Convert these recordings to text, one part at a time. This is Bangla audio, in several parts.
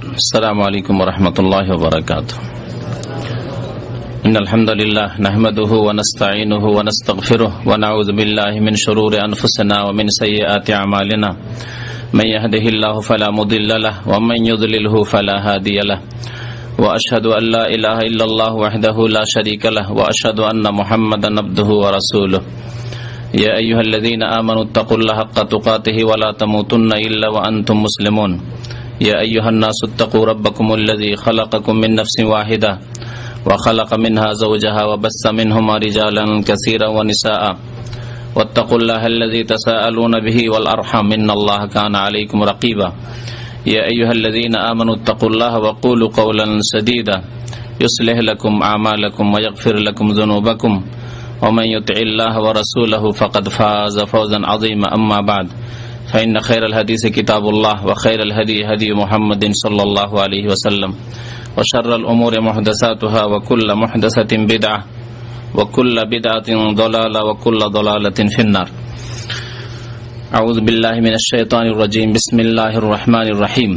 السلام عليكم ورحمة الله وبركاته. إن الحمد لله نحمده ونستعينه ونستغفره ونعوذ بالله من شرور أنفسنا ومن سيئات أعمالنا من يهده الله فلا مضل له ومن يضلله فلا هادي له وأشهد أن لا إله إلا الله وحده لا شريك له وأشهد أن محمدا عبده ورسوله يا أيها الذين آمنوا اتقوا الله حق تقاته ولا تموتن إلا وأنتم مسلمون يا أيها الناس اتقوا ربكم الذي خلقكم من نفس واحدة وخلق منها زوجها وبث منهما رجالا كثيرا ونساء واتقوا الله الذي تساءلون به والأرحام إن الله كان عليكم رقيبا يا أيها الذين آمنوا اتقوا الله وقولوا قولا سديدا يصلح لكم أعمالكم ويغفر لكم ذنوبكم ومن يطع الله ورسوله فقد فاز فوزا عظيما أما بعد فإن خير الحديث كتاب الله وخير الهدي هدي محمد صلى الله عليه وسلم وشر الأمور محدثاتها وكل محدثة بدعة وكل بدعة ضلالة وكل ضلالة في النار. أعوذ بالله من الشيطان الرجيم. بسم الله الرحمن الرحيم.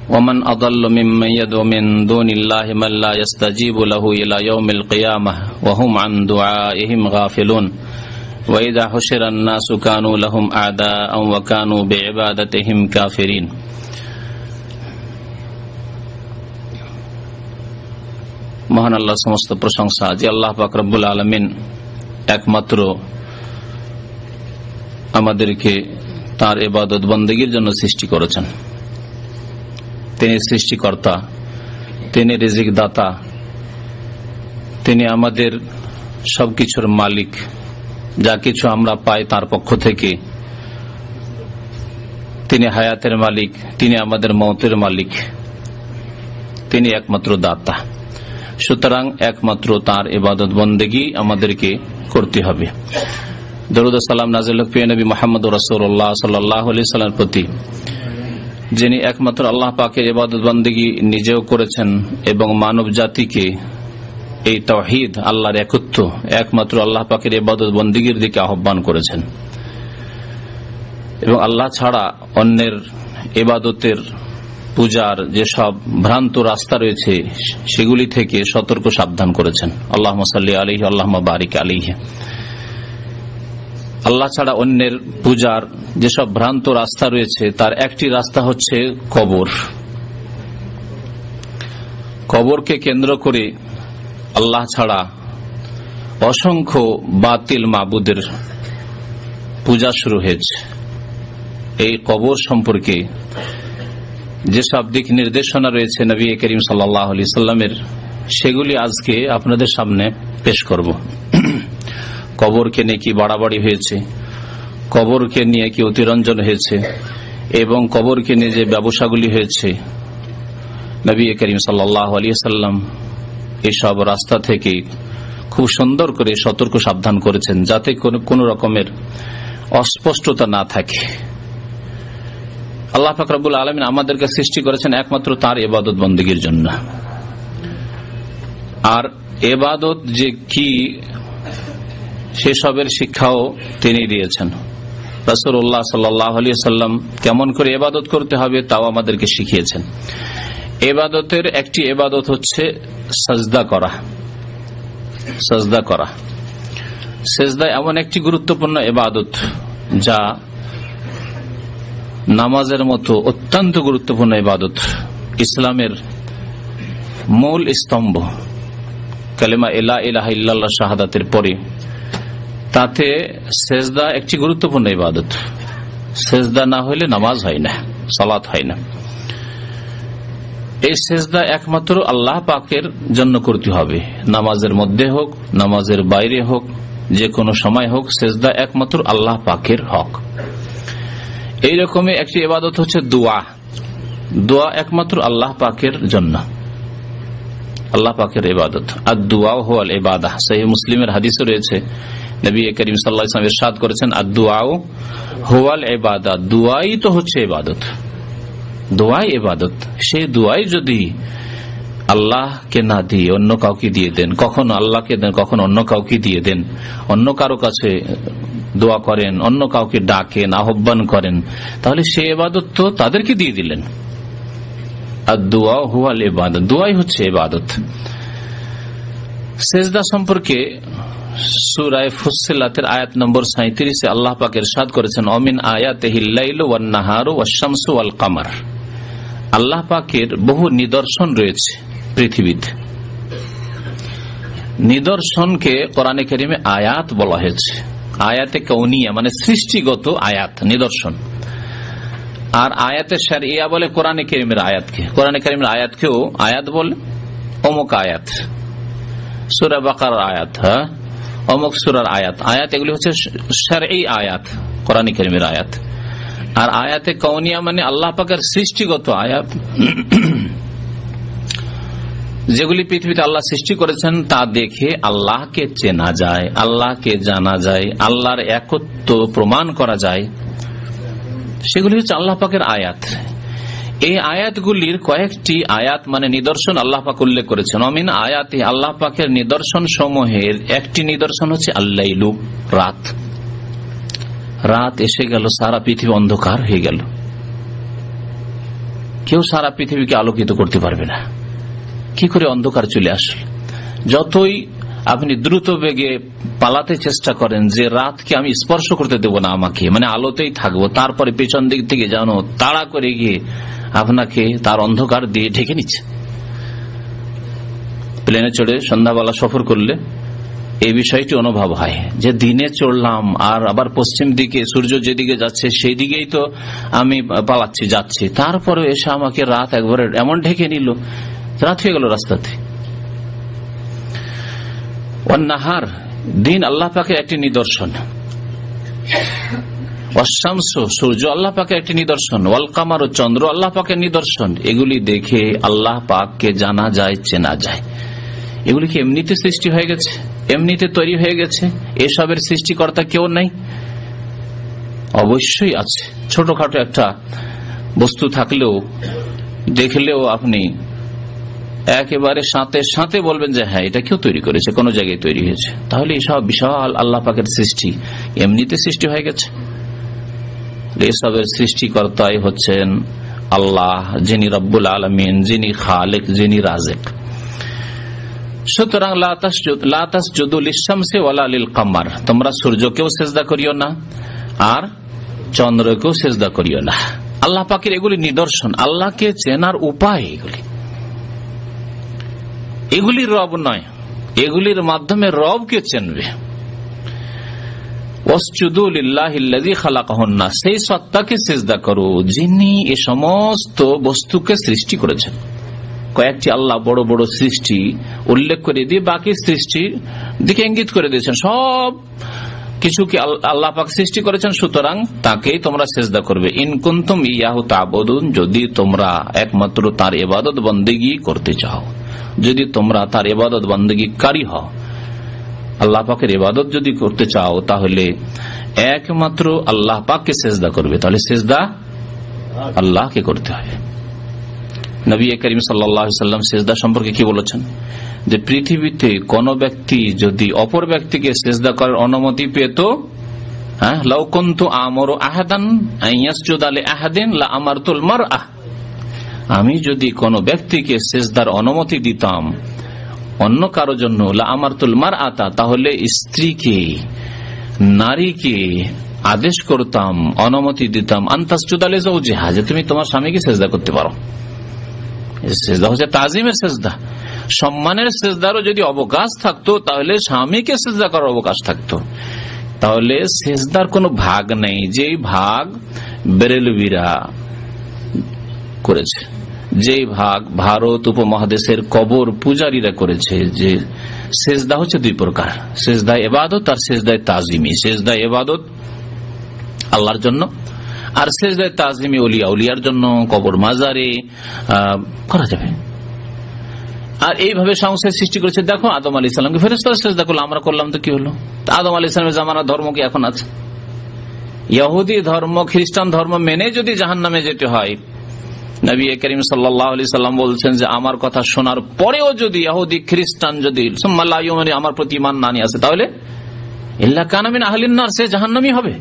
ومن أضل ممن يدعو من دون الله من لا يستجيب له إلى يوم القيامة وهم عن دعائهم غافلون وإذا حشر الناس كانوا لهم أعداء وكانوا بعبادتهم كافرين. মহান আল্লাহ সমস্ত প্রশংসা যে আল্লাহ পাক রব্বুল আলামিন একমাত্র আমাদেরকে তার ইবাদত বন্দেগীর জন্য সৃষ্টি করেছেন। তিনি সৃষ্টিকর্তা, তিনি রিজিক দাতা, তিনি আমাদের সবকিছুর মালিক। যা কিছু আমরা পাই তার পক্ষ থেকে। তিনি হায়াতের মালিক, তিনি আমাদের মওতের মালিক, তিনি একমাত্র দাতা। সুতরাং একমাত্র তার ইবাদত বন্দেগী আমাদেরকে করতে হবে। দরুদ ও সালাম নাযিল হোক প্রিয় নবী মুহাম্মদ রাসূলুল্লাহ সাল্লাল্লাহু আলাইহি ওয়াসাল্লামের প্রতি, যিনি একমাত্র আল্লাহ পাকের ইবাদত বন্দেগী নিজেও করেছেন এবং মানব জাতিকে এই তাওহীদ, আল্লাহর একত্ব, একমাত্র আল্লাহ পাকের ইবাদত বন্দেগীর দিকে আহ্বান করেছেন এবং আল্লাহ ছাড়া অন্যের ইবাদতের, পূজার যেসব ভ্রান্ত রাস্তা রয়েছে সেগুলি থেকে সতর্ক সাবধান করেছেন। আল্লাহুম্মা সাল্লি আলাইহি আল্লাহুম্মা বারিক আলাইহি। আল্লাহ ছাড়া অন্যের পূজার যেসব ভ্রান্ত রাস্তা রয়েছে তার একটি রাস্তা হচ্ছে কবর। কবরকে কেন্দ্র করে আল্লাহ ছাড়া অসংখ্য বাতিল মাবুদের পূজা শুরু হয়েছে। এই কবর সম্পর্কে যেসব দিক নির্দেশনা রয়েছে নবী করিম সাল্লাল্লাহু আলাইহি সাল্লামের, সেগুলি আজকে আপনাদের সামনে পেশ করব। কবরকে নিয়ে কি বাড়াবাড়ি হয়েছে, কবরকে নিয়ে কি অতিরঞ্জন হয়েছে এবং কবরকে নিয়ে যে ব্যবসাগুলি হয়েছে, নবী করিম সাল্লাল্লাহু আলাইহি সাল্লাম এইসব রাস্তা থেকে খুব সুন্দর করে সতর্ক সাবধান করেছেন, যাতে কোনো রকমের অস্পষ্টতা না থাকে। আল্লাহ পাক রব্বুল আলামিন আমাদেরকে সৃষ্টি করেছেন একমাত্র তার ইবাদত বন্দেগীর জন্য। আর ইবাদত যে কি সেসবের শিক্ষাও তিনি দিয়েছেন। রাসূলুল্লাহ সাল্লাল্লাহু আলাইহি ওয়াসাল্লাম কেমন করে ইবাদত করতে হবে তাও আমাদেরকে শিখিয়েছেন। ইবাদতের একটি ইবাদত হচ্ছে সাজদা করা। সাজদা করা, সিজদা এমন একটি গুরুত্বপূর্ণ ইবাদত যা নামাজের মতো অত্যন্ত গুরুত্বপূর্ণ ইবাদত। ইসলামের মূল স্তম্ভ কালেমা লা ইলাহা ইল্লাল্লাহ শাহাদাতের পরে তাতে সিজদা একটি গুরুত্বপূর্ণ ইবাদত। সিজদা না হলে নামাজ হয় না, সালাত হয় না। এই সিজদা একমাত্র আল্লাহ পাকের জন্য করতে হবে। নামাজের মধ্যে হোক, নামাজের বাইরে হোক, যে কোনো সময় হোক, সিজদা একমাত্র আল্লাহ পাকের হক। এইরকমই একটি ইবাদত হচ্ছে দোয়া। দোয়া একমাত্র আল্লাহ পাকের জন্য, আল্লাহ পাকের ইবাদত। আর দোয়া হুয়াল ইবাদাহ। সহিহ মুসলিমের হাদিসে রয়েছে, নবী করিম সাল্লাল্লাহু আলাইহি ওয়াসাল্লাম ইরশাদ করেছেন, আর দোয়া হুয়াল ইবাদাহ। দোয়াই তো হচ্ছে ইবাদত, দোয়াই ইবাদত। সেই দোয়াই যদি আল্লাহকে না দিয়ে অন্য কাউকে দিয়ে দেন, কখনো আল্লাহকে দেন, কখনো অন্য কাউকে দিয়ে দেন, অন্য কারো কাছে দোয়া করেন, অন্য কাউকে ডাকেন, আহ্বান করেন, তাহলে সে ইবাদত তো তাদেরকে দিয়ে দিলেন। আর দোয়া হুয়াল ইবাদত, দোয়াই হচ্ছে ইবাদত। সেজদা সম্পর্কে সূরা ফুসসিলাতের আয়াত নম্বর 37 আল্লাহ পাক ইরশাদ করেছেন, অমিন আয়াতিহিল লাইলু ওয়ান নাহারু ওয়াশ শামসু ওয়াল কামার। আল্লাহ পাকের বহু নিদর্শন রয়েছে পৃথিবীতে। নিদর্শনকে কোরআনে কারিমে আয়াত বলা হয়েছে। আয়াতে কাউনিয়া মানে সৃষ্টিগত আয়াত, নিদর্শন। আর আয়াতে শারঈয়া বলে কোরআনে কারিমের আয়াতকে। কোরআনে কারিমের আয়াতকেও আয়াত বলে, অমুক আয়াত, সূরা বাকারার আয়াত, অমুক সূরার আয়াত। আয়াত এগুলি হচ্ছে শারঈ আয়াত, কোরআনে কারিমের আয়াত। আর আয়াতে কাউনিয়া মানে আল্লাহ পাকের সৃষ্টিগত আয়াত, যেগুলি পৃথিবীতে আল্লাহ সৃষ্টি করেছেন তা দেখে আল্লাহকে চেনা যায়, আল্লাহকে জানা যায়, আল্লাহর একত্ব প্রমাণ করা যায়, সেগুলি হচ্ছে আল্লাহ পাকের আয়াত। এই আয়াতগুলির কয়েকটি আয়াত মানে নিদর্শন আল্লাহ পাক উল্লেখ করেছেন। অমিন আয়াতে, আল্লাহ পাকের নিদর্শন সমূহের একটি নিদর্শন হচ্ছে আল্লাইলু, রাত। রাত এসে গেল, সারা পৃথিবী অন্ধকার হয়ে গেল, কেউ সারা পৃথিবীকে আলোকিত করতে পারবে না। কি করে অন্ধকার চলে আসল? যতই আপনি দ্রুত বেগে পালাতে চেষ্টা করেন যে রাতকে আমি স্পর্শ করতে দেব না, আমাকে মানে আলোতেই থাকবো, তারপরে পেছন দিক থেকে যেন তাড়া করে গিয়ে আপনাকে তার অন্ধকার দিয়ে ঢেকে নিচ্ছে। প্লেনে চড়ে সন্ধ্যাবেলা সফর করলে এই বিষয়টি অনুভব হয় যে দিনে চড়লাম আর আবার পশ্চিম দিকে সূর্য যেদিকে যাচ্ছে সেই দিকেই তো আমি পালাচ্ছি, যাচ্ছি, তারপরে এসে আমাকে রাত একবারে এমন ঢেকে নিল, রাত হয়ে গেল রাস্তাতে। নাহার, দিন আল্লাহ পাকের একটি নিদর্শন। সূর্য আল্লাহ পাকের একটি নিদর্শন। ওয়াল কামার, চন্দ্র আল্লাহ পাকের নিদর্শন। এগুলি দেখে আল্লাহ পাককে জানা যায়, চেনা যায়। এগুলি কি এমনিতে সৃষ্টি হয়ে গেছে, এমনিতে তৈরি হয়ে গেছে? এসবের সৃষ্টিকর্তা কেউ নাই? অবশ্যই আছে। ছোটখাটো একটা বস্তু থাকলেও, দেখলেও আপনি একেবারে সাথে সাথে বলবেন যে হ্যাঁ, এটা কেউ তৈরি করেছে, কোন জায়গায় তৈরি হয়েছে। তাহলে এসব বিশাল আল্লাহ পাকের সৃষ্টি এমনিতে সৃষ্টি হয়ে গেছে? এসবের সৃষ্টিকর্তাই হচ্ছেন আল্লাহ, যিনি রব্বুল আলামিন, যিনি খালেক, যিনি রাজেক। সুতরাং লা তাসজুদু লিশ-শামসি ওয়ালা লিল-কামার, তোমরা সূর্যকেও সিজদা করিও না আর চন্দ্রকেও সিজদা করিও না। আল্লাহ পাকের এগুলি নিদর্শন, আল্লাহকে চেনার উপায়। এগুলি রব নয়, এগুলির মাধ্যমে রবকে চেনবে। ওয়াসজুদু লিল্লাহিল্লাযী খালাকাহুন্না, সেই সত্তাকে সিজদা করো যিনি এ সমস্ত বস্তুকে সৃষ্টি করেছেন। কয়েকটি আল্লাহ বড় বড় সৃষ্টি উল্লেখ করে দিয়ে বাকি সৃষ্টির দিকে ইঙ্গিত করে দিয়েছেন। সব কিছুকে আল্লাহ পাক সৃষ্টি করেছেন, সুতরাং তাকেই তোমরা সিজদা করবে। ইন কুনতুম ইয়াহু তা'বুদুন, যদি তোমরা একমাত্র তার ইবাদত বন্দেগী করতে চাও, যদি তোমরা তার ইবাদত বন্দেগীকারী হও, আল্লাহ পাকের ইবাদত যদি করতে চাও, তাহলে একমাত্র আল্লাহ পাককে সিজদা করবে। তাহলে সিজদা আল্লাহকে করতে হবে। নবী করিম সাল্লাল্লাহু আলাইহি ওয়াসাল্লাম সিজদা সম্পর্কে কি বলেছেন? যে পৃথিবীতে কোন ব্যক্তি যদি অপর ব্যক্তিকে সিজদা করার অনুমতি পেত, লাউ কুনতু আমরু আহাদান আন ইয়াসজুদা লি আহাদিন লা আমারতুল মারআহ, আমি যদি কোন ব্যক্তিকে সিজদার অনুমতি দিতাম অন্য কারো জন্য, লা আমারতুল মারআতা, তাহলে স্ত্রীকে, নারীকে আদেশ করতাম, অনুমতি দিতাম, আন তাসজুদা লি যাওজিহা, যে তুমি তোমার স্বামীকে সিজদা করতে পারো। সিজদা হচ্ছে তাজিমের সিজদা, সম্মানের সিজদারও যদি অবকাশ থাকতো তাহলে স্বামীকে সিজদা করার অবকাশ থাকতো। তাহলে সিজদার কোনো ভাগ নেই, যেই ভাগ বেরেলভিরা করেছে, যেই ভাগ ভারত উপমহাদেশের কবর পূজারীরা করেছে, যে সিজদা হচ্ছে দুই প্রকার, সিজদা ইবাদত আর সিজদা তাজিমি। সিজদা ইবাদত আল্লাহর জন্য, আর সিজদায়ে তাজিমি ওলিয়ার জন্য, কবর মাজারে করা যাবে। আর এইভাবে সংসার সৃষ্টি করেছে। দেখো আদম আলাইহিস সালামকে ফেরেশতারা সিজদা করলো, আমরা করলাম তো কি হলো? আদম আলাইহিস সালামের জামানার ধর্ম কি এখন আছে? ইহুদি ধর্ম, খ্রিস্টান ধর্ম মেনে যদি জাহান্নামে যেতে হয়, নবী করিম সাল্লাল্লাহু আলাইহি সাল্লাম বলছেন যে আমার কথা শোনার পরেও যদি ইহুদি খ্রিস্টান যদি সুম্মা লা ইউমিনু, আমার প্রতি ঈমান না নিয়ে আসে, তাহলে ইল্লা কানা মিন আহলিন নার, সে জাহান্নামী হবে।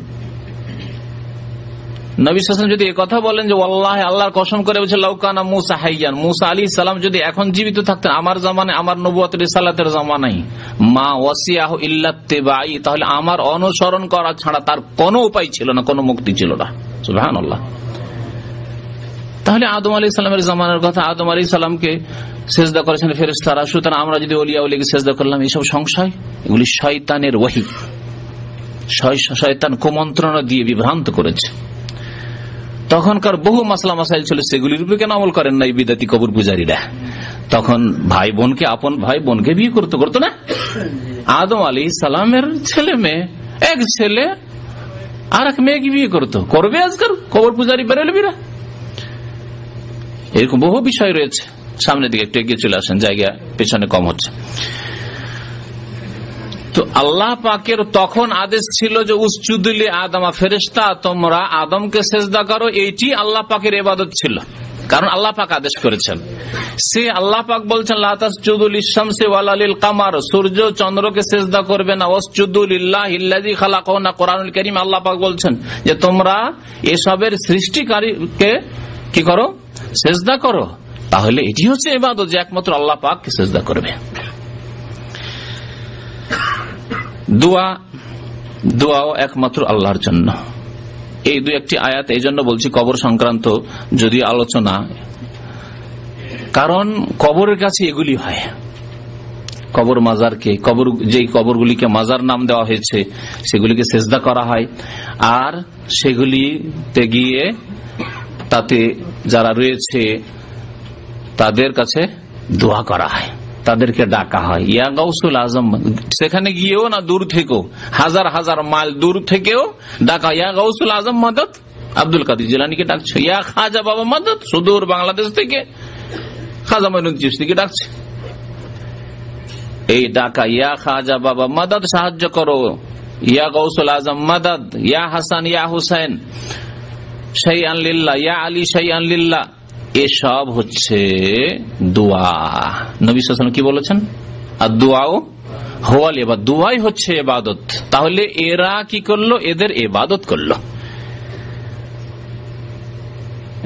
নবী সাল্লাল্লাহু আলাইহি ওয়াসাল্লাম যদি একথা বলেন যে ওয়াল্লাহি, আল্লাহর কসম করে বলছে, লাউ কানা মূসা হাইয়ান, মূসা আলাইহিস সালাম যদি এখন জীবিত থাকতেন আমার জামানায়, আমার নবুয়ত রিসালাতের জামানায়, মা ওয়াসিয়াহু ইল্লা ইত্তিবাই, তাহলে আমার অনুসরণ করা ছাড়া তার কোনো উপায় ছিল না, কোনো মুক্তি ছিল না। সুবহানাল্লাহ। তাহলে আদম আলাইহিস সালামের জামানার কথা, আদম আলাইহিস সালামকে সেজদা করেছেন ফেরেশতারা, সুতরাং আমরা যদি ওলিয়া ওলিকে সেজদা করলাম, এইসব সংশয়, এগুলি শয়তানের ওহী, শয়তান কুমন্ত্রণা দিয়ে বিভ্রান্ত করেছে। তখনকার বহু মাসলা মাসাইল ছিল, সেগুলির উপরে কেন আমল করেন না এই বিদাতি কবর পূজারীরা? তখন ভাই বোনকে, আপন ভাই বোনকে বিয়ে করতো না? আদম আলাইহিস সালামের ছেলে মেয়ে, এক ছেলে আর এক মেয়েকে বিয়ে করবে আজকাল কবর পূজারী বেরেলবিরা। এরকম বহু বিষয় রয়েছে, সামনের দিকে একটু এগিয়ে চলে আসেন, জায়গা পেছনে কম হচ্ছে। তো আল্লাহ পাকের তখন আদেশ ছিল যে উসজুদুলি আদমা, ফেরেশতা তোমরা আদমকে সেজদা করো, এইটি আল্লাহ পাকের ইবাদত ছিল, কারণ আল্লাহ পাক আদেশ করেছেন। সে আল্লাহ পাক বলছেন লা তাসজুদু লিশ-শামসি ওয়ালা লিল-কামার, সূর্য চন্দ্রকে সেজদা করবে না, ওয়াসজুদু লিল্লাহিল্লাযী খালাকাহুন্না, কোরআনুল কারীম আল্লাহ পাক বলছেন যে তোমরা এসবের সৃষ্টিকারীকে কি করো, সেজদা করো। তাহলে এটি হচ্ছে ইবাদত যে একমাত্র আল্লাহ পাককে সেজদা করবে। দোয়াও একমাত্র আল্লাহর জন্য। এই দুই একটি আয়াত এই জন্য বলছি কবর সংক্রান্ত যদি আলোচনা, কারণ কবরের কাছে এগুলি হয়, কবর মাজারকে, যেই কবরগুলিকে মাজার নাম দেওয়া হয়েছে সেগুলিকে সেজদা করা হয়, আর সেগুলিতে গিয়ে তাতে যারা রয়েছে তাদের কাছে দোয়া করা হয়, তাদেরকে ডাকা হয়, ইয়া গাউসুল আজম। সেখানে গিয়েও না, দূর থেকেও, হাজার হাজার মাইল দূর থেকেও ডাকা, ইয়া গাউসুল আজম মাদদ, আব্দুল কাদের জিলানীকে ডাকছে। ইয়া খাজা বাবা মাদদ, সুদূর বাংলাদেশ থেকে খাজা মঈনুদ্দিন চিশতিকে ডাকছে। এই ডাকা, ইয়া খাজা বাবা মাদদ, সাহায্য করো, ইয়া গাউসুল আজম মাদদ, ইয়া হাসান ইয়া হুসাইন শাইআন লিল্লাহ, ইয়া আলী শাইআন লিল্লাহ, এসব হচ্ছে দোয়া। নবী সাল্লাল্লাহু আলাইহি ওয়াসাল্লাম কি বলেছেন? আর দোয়াও হুয়াল ইবাদত, দোয়াই হচ্ছে ইবাদত। তাহলে এরা কি করলো? এদের ইবাদত করলো,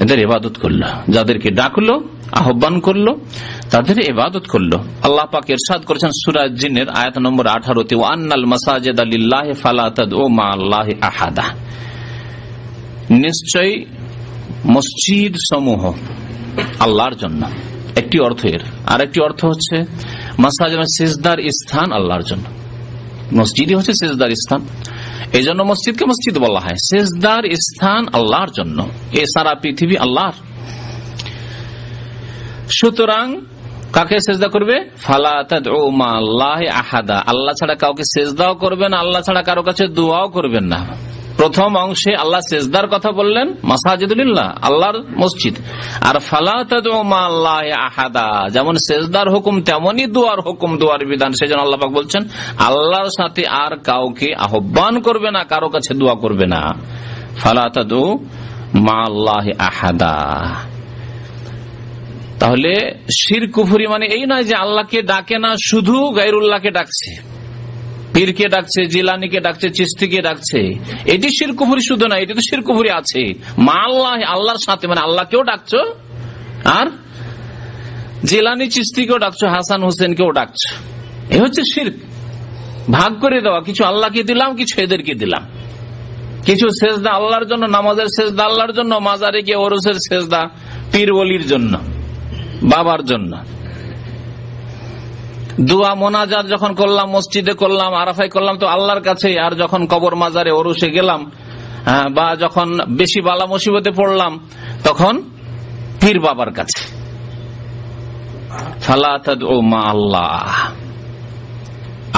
এদের ইবাদত করলো, যাদেরকে ডাকলো, আহ্বান করলো, তাদের ইবাদত করলো। আল্লাহ পাক ইরশাদ করেছেন সূরা জিনের আয়াত নম্বর 18-তে, ওয়া আন্নাল মাসাজিদা লিল্লাহি ফালা তাদউ মা'আল্লাহি আহাদা, নিশ্চয় মসজিদ সমূহ আল্লাহর জন্য, একটি অর্থ এর। আর একটি অর্থ হচ্ছে মাসাজিদ সিজদার স্থান আল্লাহর জন্য, মসজিদই হচ্ছে সিজদার স্থান, এই জন্য মসজিদকে মসজিদ বলা হয়। সিজদার স্থান আল্লাহর জন্য, এ সারা পৃথিবী আল্লাহর। সুতরাং কাকে সেজদা করবে? ফালা তাদউ মা'আল্লাহি আহাদা, আল্লাহ ছাড়া কাউকে সেজদাও করবে না, আল্লাহ ছাড়া কারো কাছে দোয়াও করবেন না। প্রথম অংশে আল্লাহ সেজদার কথা বললেন, মাসাজিদুলিল্লাহ, আল্লাহর মসজিদ। আর ফালা তাদউ মা'আল্লাহি আহাদা, যেমন সেজদার হুকুম তেমনি দোয়ার হুকুম, দোয়ার বিধান। সেজন্য আল্লাহ পাক বলছেন আল্লাহর সাথে আর কাউকে আহ্বান করবে না, কারো কাছে দোয়া করবে না। ফালা তাদউ মা'আল্লাহি আহাদা। তাহলে শিরক কুফরি মানে এই নয় যে আল্লাহকে ডাকে না, শুধু গায়রুল্লাহকে ডাকছে, পীরকে ডাকছে, জিলানীকে ডাকছে, চিশতিকে ডাকছে, এটি শিরক কুফরি শুধু না, এটি তো শিরক কুফরি আছে। মা আল্লাহ, আল্লাহর সাথে, মানে আল্লাহকেও ডাকছো, আর জিলানী চিশতিকেও ডাকছো, হাসান হোসেনকেও ডাকছো, এ হচ্ছে শিরক। ভাগ করে দেওয়া, কিছু আল্লাহকে দিলাম, কিছু এদেরকে দিলাম, কিছু সেজদা আল্লাহর জন্য, নামাজের সেজদা আল্লাহর জন্য, মাজারে গিয়ে ওরসের সেজদা পীর ওলির জন্য, বাবার জন্য। দোয়া মোনাজাত যখন করলাম, মসজিদে করলাম, আরাফায় করলাম, তো আল্লাহর কাছে। আর যখন কবর মাজারে ওরসে গেলাম, বা যখন বেশি বালা মুসিবতে পড়লাম, তখন পীর বাবার কাছে। ফালা তাদউ মা'আল্লাহ,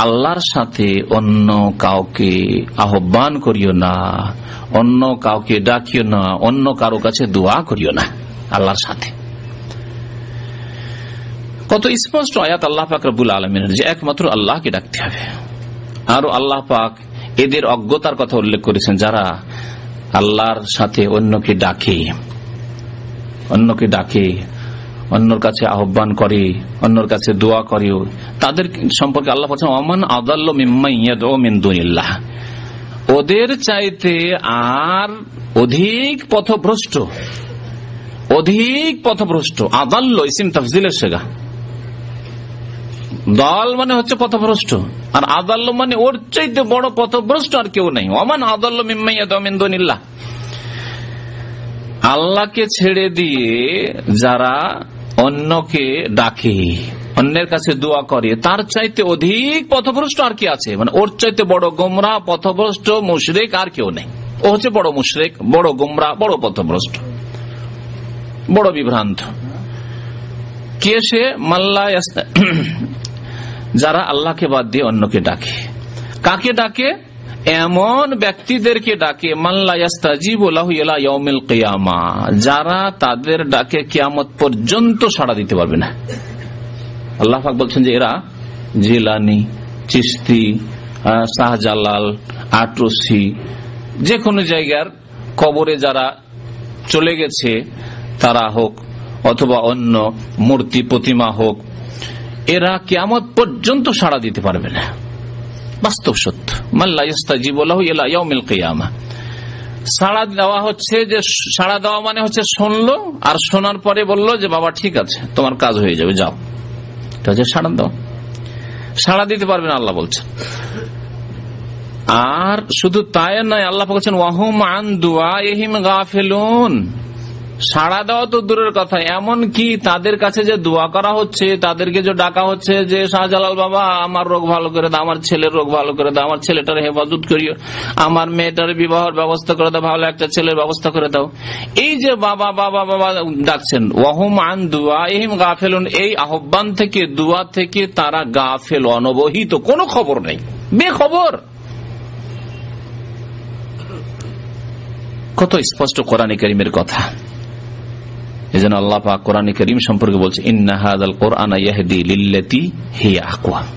আল্লাহর সাথে অন্য কাউকে আহ্বান করিও না, অন্য কাউকে ডাকিও না, অন্য কারো কাছে দোয়া করিও না আল্লাহর সাথে। কত স্পষ্ট আয়াত আল্লাহ পাক রব্বুল আলামিনের, যে একমাত্র আল্লাহকে ডাকতে হবে। আর আল্লাহ পাক এদের অজ্ঞতার কথা উল্লেখ করেছেন, যারা আল্লাহর সাথে অন্যকে ডাকে, অন্যর কাছে আহ্বান করে, অন্যর কাছে দোয়া করে, তাদের সম্পর্কে আল্লাহ বলছেন ওমান আযাল্লু মিম্মান ইয়াদউ মিন দুনিল্লাহ, ওদের চাইতে আর অধিক পথভ্রষ্ট। আযাল্লু ইসম তাফজিলের সেগা, দল মানে হচ্ছে পথভ্রষ্ট, আর আযাল্লু মানে ওর চাইতে বড় পথভ্রষ্ট আর কেউ নেই। ওমান আযাল্লু মিম্মান ইয়াদউ মিন দুনিল্লাহ, আল্লাহকে ছেড়ে দিয়ে যারা অন্যকে ডাকে, অন্যের কাছে দোয়া করে, তার চাইতে অধিক পথভ্রষ্ট আর কি আছে? মানে ওর চাইতে বড় গোমরাহ, পথভ্রষ্ট, মুশরিক আর কেউ নেই। ও হচ্ছে বড় মুশরিক, বড় গোমরাহ, বড় পথভ্রষ্ট, বড় বিভ্রান্ত। কে সে? মাল্লা যারা আল্লাহকে বাদ দিয়ে অন্যকে ডাকে। কাকে ডাকে? এমন ব্যক্তিদেরকে ডাকে মাল্লা ইয়াস্তাজিবু লাহু ইলা ইয়াউমিল কিয়ামা, যারা তাদের ডাকে কিয়ামত পর্যন্ত সাড়া দিতে পারবে না। আল্লাহ পাক বলছেন যে এরা জিলানী, চিশতি, শাহজালাল, আটরসি, যে কোনো জায়গার কবরে যারা চলে গেছে তারা হোক, অথবা অন্য মূর্তি প্রতিমা হোক, এরা কিয়ামত পর্যন্ত সাড়া দিতে পারবে না। বাস্তব সত্য। মাল্লা ইস্তাজিবু লাহু ইলা ইয়াউমিল কিয়ামা, সাড়া দেওয়া হচ্ছে যে, সাড়া দেওয়া মানে হচ্ছে শুনলো, আর শোনার পরে বললো যে বাবা ঠিক আছে, তোমার কাজ হয়ে যাবে, যাও। এটা হচ্ছে সাড়া দাও। সাড়া দিতে পারবে না আল্লাহ বলছেন। আর শুধু তাই নয়, আল্লাহ বলছেন ওয়াহুম আন দুআইহিম গাফিলুন, সাড়া দেওয়া তো দূরের কথা, এমন কি তাদের কাছে যে দোয়া করা হচ্ছে, তাদেরকে যে ডাকা হচ্ছে যে শাহজালাল বাবা আমার রোগ ভালো করে দাও, আমার ছেলের রোগ ভালো করে দাও, আমার ছেলেটার হেফাজত করিও, আমার মেয়েটার বিবাহের ব্যবস্থা করে দাও, ভালো একটা ছেলের ব্যবস্থা করে দাও, এই যে বাবা বাবা বাবা ডাকছেন, ওয়াহুম আন দুআইহিম গাফিলুন, এই আহ্বান থেকে, দোয়া থেকে তারা গাফেল, অনবহিত, কোনো খবর নেই, বেখবর। কত স্পষ্ট কোরআনে কারীমের কথা। এজন্য আল্লাহ পাক কোরআনে কারীম সম্পর্কে বলছে ইন্না হাযাল কুরআনা ইয়াহদি লিল্লাতী হিয়া আকওয়াম,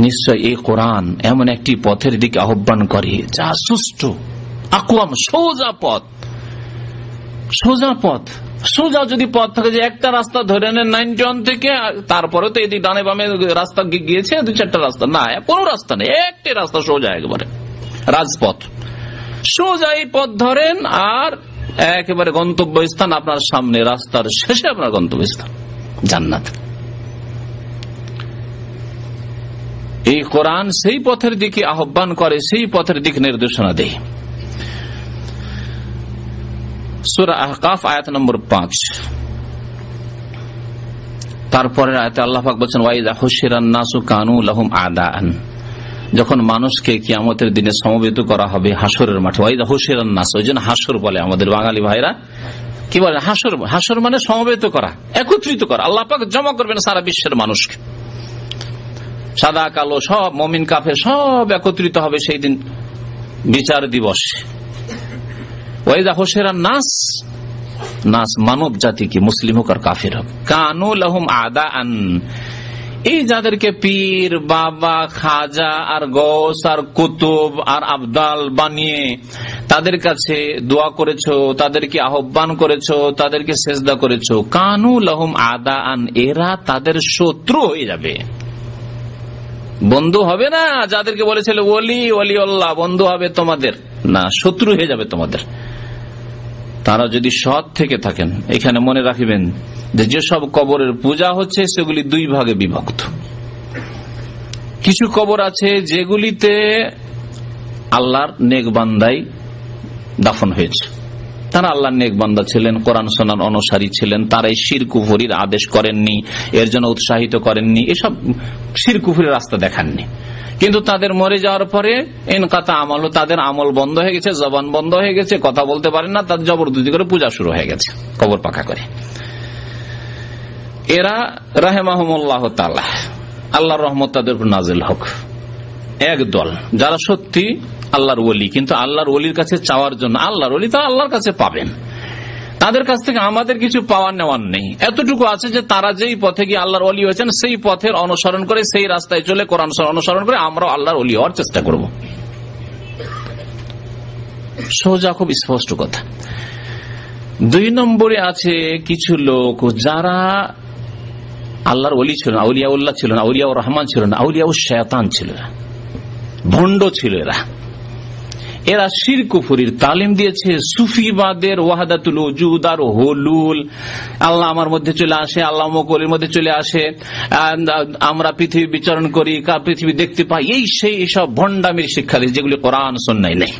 নিশ্চয় এই কোরআন এমন একটি পথের দিকে আহ্বান করে যা সুষ্ঠু, আকওয়াম, সোজা পথ। সোজা পথ, সোজা যদি পথ থাকে যে একটা রাস্তা ধরে নেন 91 থেকে, তারপরে তো এদিক ডানে বামে রাস্তা গিয়েছে 2-4টা রাস্তা, না কোনো রাস্তা নেই, একটি রাস্তা সোজা, একবারে রাজপথ, সোজা এই পথ ধরেন আর একেবারে গন্তব্যস্থান আপনার সামনে, রাস্তার শেষে আপনার গন্তব্যস্থান জান্নাত। এই কোরআন সেই পথের দিকে আহ্বান করে, সেই পথের দিক নির্দেশনা দেয়। সূরা আহকাফ আয়াত নম্বর 5, তারপরের আয়াতে আল্লাহ পাক বলেন ওয়াইযা হুশিরান নাসু কানু লাহুম আদাআন, যখন মানুষকে কিয়ামতের দিনে সমবেত করা হবে হাসরের মাঠে, ওয়াইযা হুশিরান নাস, ওই জন্য হাসর বলে আমাদের বাঙালি ভাইরা, কি বলে হাসর? হাসর মানে সমবেত করা, একত্রিত করা। আল্লাহ পাক জমা করবেন সারা বিশ্বের মানুষকে, সাদা কালো সব, মুমিন কাফের সব একত্রিত হবে সেই দিন বিচার দিবস। ওয়াইযা হুশিরান নাস, নাস মানব জাতি কি, মুসলিম হোক আর কাফের হোক, কানু লাহুম আদাআন, এই যাদেরকে পীর, বাবা, খাজা আর গৌস আর কুতুব আর আবদাল বানিয়ে তাদের কাছে দোয়া করেছো, তাদেরকে আহ্বান করেছো, তাদেরকে সেজদা করেছো, কানু লাহুম আদাআন, এরা তাদের শত্রু হয়ে যাবে, বন্ধু হবে না। যাদেরকে বলেছিল ওলি ওলিউল্লাহ, বন্ধু হবে তোমাদের না, শত্রু হয়ে যাবে তোমাদের। তারা যদি সৎ থেকে থাকেন, এখানে মনে রাখবেন যে যেসব কবরের পূজা হচ্ছে সেগুলি 2 ভাগে বিভক্ত। কিছু কবর আছে যেগুলিতে আল্লাহর নেক বান্দাই দাফন হয়েছে, তারা আল্লাহর নেক বান্দা ছিলেন, কোরআন শোনার অনুসারী ছিলেন, তারাই শিরক কুফরির আদেশ করেননি, এর জন্য উৎসাহিত করেননি, এসব শিরক কুফরির রাস্তা দেখাননি। কিন্তু তাদের মরে যাওয়ার পরে ইনকাতা আমল, তাদের আমল বন্ধ হয়ে গেছে, জবান বন্ধ হয়ে গেছে, কথা বলতে পারেন না, তাদের জবরদস্তি করে পূজা শুরু হয়ে গেছে কবর পাকা করে। এরা রাহিমাহুমুল্লাহ তাআলা, আল্লাহর রহমত তাদের উপর নাজিল হোক, এক দল যারা সত্যি আল্লাহর ওলি, কিন্তু আল্লাহর ওলির কাছে চাওয়ার জন্য, আল্লাহর ওলি তো আল্লাহর কাছে পাবেন, তাদের কাছ থেকে আমাদের কিছু পাওয়ার নেওয়ার নেই। এতটুকু আছে যে তারা যেই পথে গিয়ে আল্লাহর ওলি হয়েছেন সেই পথের অনুসরণ করে, সেই রাস্তায় চলে কোরআন অনুসরণ করে আমরাও আল্লাহর ওলি হওয়ার চেষ্টা করব। সোজা, খুব স্পষ্ট কথা। দুই নম্বরে আছে কিছু লোক যারা আল্লাহর ওলি ছিল না, আউলিয়া উল্লাহ ছিল না, আউলিয়া রহমান ছিল না, আউলিয়া শয়তান ছিল না, ভণ্ড ছিল এরা শিরক কুফরির তালিম দিয়েছে। সুফিবাদের ওয়াহদাতুল ওজুদ আর হুলুল, আল্লাহ আমার মধ্যে চলে আসে, আল্লাহ মকলের মধ্যে চলে আসে, আমরা পৃথিবী বিচরণ করি, পৃথিবী দেখতে পাই, এই সেই সব ভণ্ডামির শিক্ষা দিয়েছে যেগুলি কোরআন সুন্নায় নেই।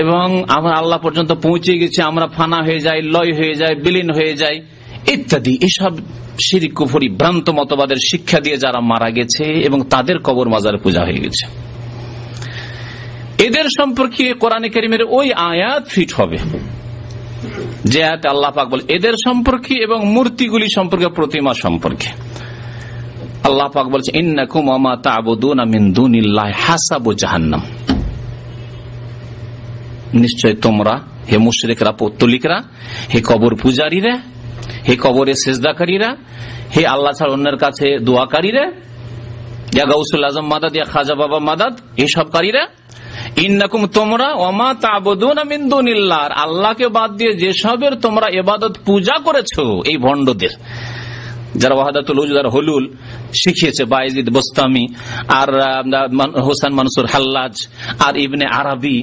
এবং আমরা আল্লাহ পর্যন্ত পৌঁছে গেছি, আমরা ফানা হয়ে যাই, লয় হয়ে যায়, বিলীন হয়ে যায় ইত্যাদি, এসব শিরক কুফরি ভ্রান্ত মতবাদের শিক্ষা দিয়ে যারা মারা গেছে এবং তাদের কবর মাজার পূজা হয়ে গেছে, এদের সম্পর্কে কোরআনে কারীমের ওই আয়াত ফিট হবে যে আয়াতে আল্লাহ পাক বলে এদের সম্পর্কে এবং মূর্তিগুলি সম্পর্কে, প্রতিমা সম্পর্কে। আল্লাহ পাক বলছে ইন্নাকুম ওয়া মা তা'বুদুনা মিন দুনিল্লাহি হাসাবু জাহান্নাম, নিশ্চয় তোমরা হে মুশরিকরা, পৌত্তলিকরা, হে কবর পূজারীরা, হে কবরে সেজদাকারীরা, হে আল্লাহ ছাড়া অন্যের কাছে দোয়াকারীরা, ইয়া গাউসুল আজম মাদাদ, ইয়া খাজা বাবা মাদাদ, এসবকারীরা, ইন্নাকুম তোমরা ওয়া মা তা'বুদুনা মিন দুনিল্লাহ, আল্লাহকে বাদ দিয়ে যেসবের তোমরা ইবাদত পূজা করেছো, এই ভণ্ডদের যারা ওয়াহদাতুল ওজুদ আর হুলুল শিখিয়েছে, বায়েজিদ বোস্তামি আর হোসেন মানসুর হাল্লাজ আর ইবনে আরবি,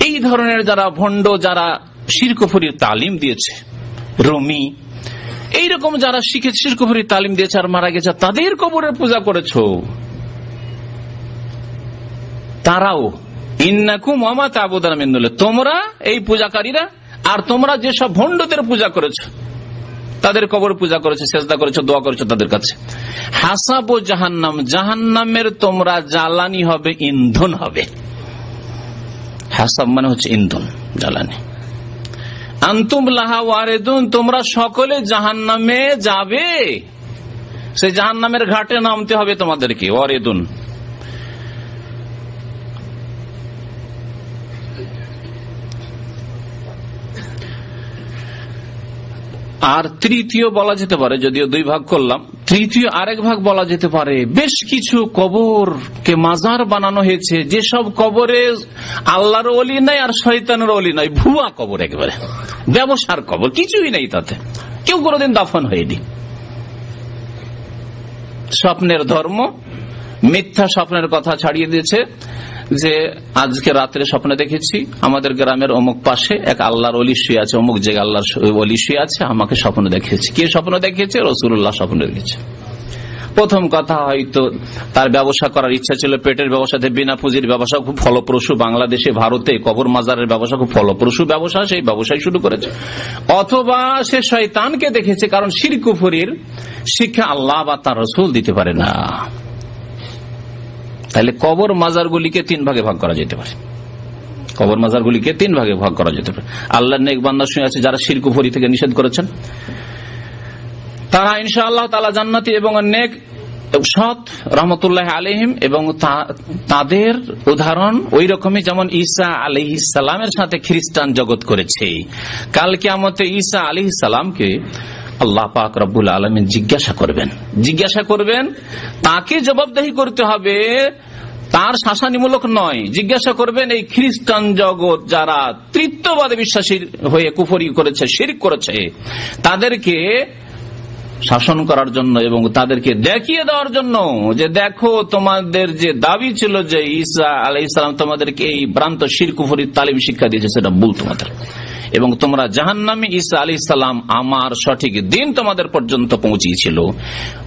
এই ধরনের যারা ভণ্ড, যারা শিরক কুফরির তালিম দিয়েছে, রুমি, এইরকম যারা শিখেছে, শিরক কুফরির তালিম দিয়েছে আর মারা গেছে, তাদের কবরের পূজা করেছো, তারাও ইন্নাকুম ওয়া মা তা'বুদুনা মিন দুনিল্লাহ, তোমরা এই পূজাকারীরা আর তোমরা যেসব ভণ্ডদের পূজা করেছো, তাদের কবর পূজা করেছে, সেজদা করেছো, দোয়া করেছো তাদের কাছে, হাসাবু জাহান্নাম, জাহান্নামের তোমরা জ্বালানি হবে, ইন্ধন হবে। হাসাব মানে হচ্ছে ইন্ধন, জ্বালানি। আনতুম লাহা ওয়ারিদুন, তোমরা সকলে জাহান্নামে যাবে, সেই জাহান্নামের ঘাটে নামতে হবে তোমাদেরকে, ওয়ারিদুন। আর তৃতীয় বলা যেতে পারে, যদিও দুই ভাগ করলাম, তৃতীয় আরেক ভাগ বলা যেতে পারে, বেশ কিছু কবরকে মাজার বানানো হয়েছে, যেসব কবরে আল্লাহর ওলি নাই আর শয়তানের ওলি নাই, ভুয়া কবর, একেবারে ব্যবসার কবর, কিছুই নেই, তাতে কেউ কোনোদিন দাফন হয়নি। স্বপ্নের ধর্ম, মিথ্যা স্বপ্নের কথা ছাড়িয়ে দিয়েছে, যে আজকে রাত্রে স্বপ্নে দেখেছি আমাদের গ্রামের অমুক পাশে এক আল্লাহর ওলি শুয়ে আছে, অমুক জায়গায় আল্লাহর ওলি শুয়ে আছে, আমাকে স্বপ্ন দেখেছে। কে স্বপ্ন দেখেছে? রাসূলুল্লাহ স্বপ্ন দেখেছে। প্রথম কথা, হয়তো তার ব্যবসা করার ইচ্ছা ছিল, পেটের ব্যবসাতে, বিনা পুঁজির ব্যবসা খুব ফলপ্রসূ, বাংলাদেশে ভারতে কবর মাজারের ব্যবসা খুব ফলপ্রসূ ব্যবসা, সেই ব্যবসায় শুরু করেছে। অথবা সে শয়তানকে দেখেছে, কারণ শিরক কুফরির শিক্ষা আল্লাহ বা তার রাসূল দিতে পারে না। তাহলে কবর মাজারগুলিকে তিন ভাগে ভাগ করা যেতে পারে, কবর মাজারগুলিকে তিন ভাগে ভাগ করা যেতে পারে। আল্লাহর নেক বান্দা শুয়ে আছে যারা শিরক কুফরি থেকে নিষেধ করেছেন, তারা ইনশাআল্লাহ তাআলা জান্নাতি এবং নেক সৎ রহমতুল্লাহ আলাইহিম, এবং তাদের উদাহরণ ওই রকমই যেমন ঈসা আলাইহিস সালামের সাথে খ্রিস্টান জগৎ করেছে। কাল কিয়ামতে ঈসা আলাইহিস সালামকে আল্লাহ পাক রব্বুল আলামিন জিজ্ঞাসা করবেন, তাকে জবাবদিহি করতে হবে, তার শাসানিমূলক নয়। জিজ্ঞাসা করবেন এই খ্রিস্টান জগৎ যারা তৃতীয়বাদে বিশ্বাসী হয়ে কুফরি করেছে, শিরক করেছে, তাদেরকে শাসন করার জন্য এবং তাদেরকে দেখিয়ে দেওয়ার জন্য যে দেখো তোমাদের যে দাবি ছিল যে ঈসা আলাইহিস সালাম তোমাদেরকে এই ভ্রান্ত শিরক কুফরির তালিম শিক্ষা দিয়েছে, সেটা ভুল তোমাদের, এবং তোমরা জাহান্নামী, ঈসা আলাইহিস সালাম আমার সঠিক দিন তোমাদের পর্যন্ত পৌঁছিয়েছিল।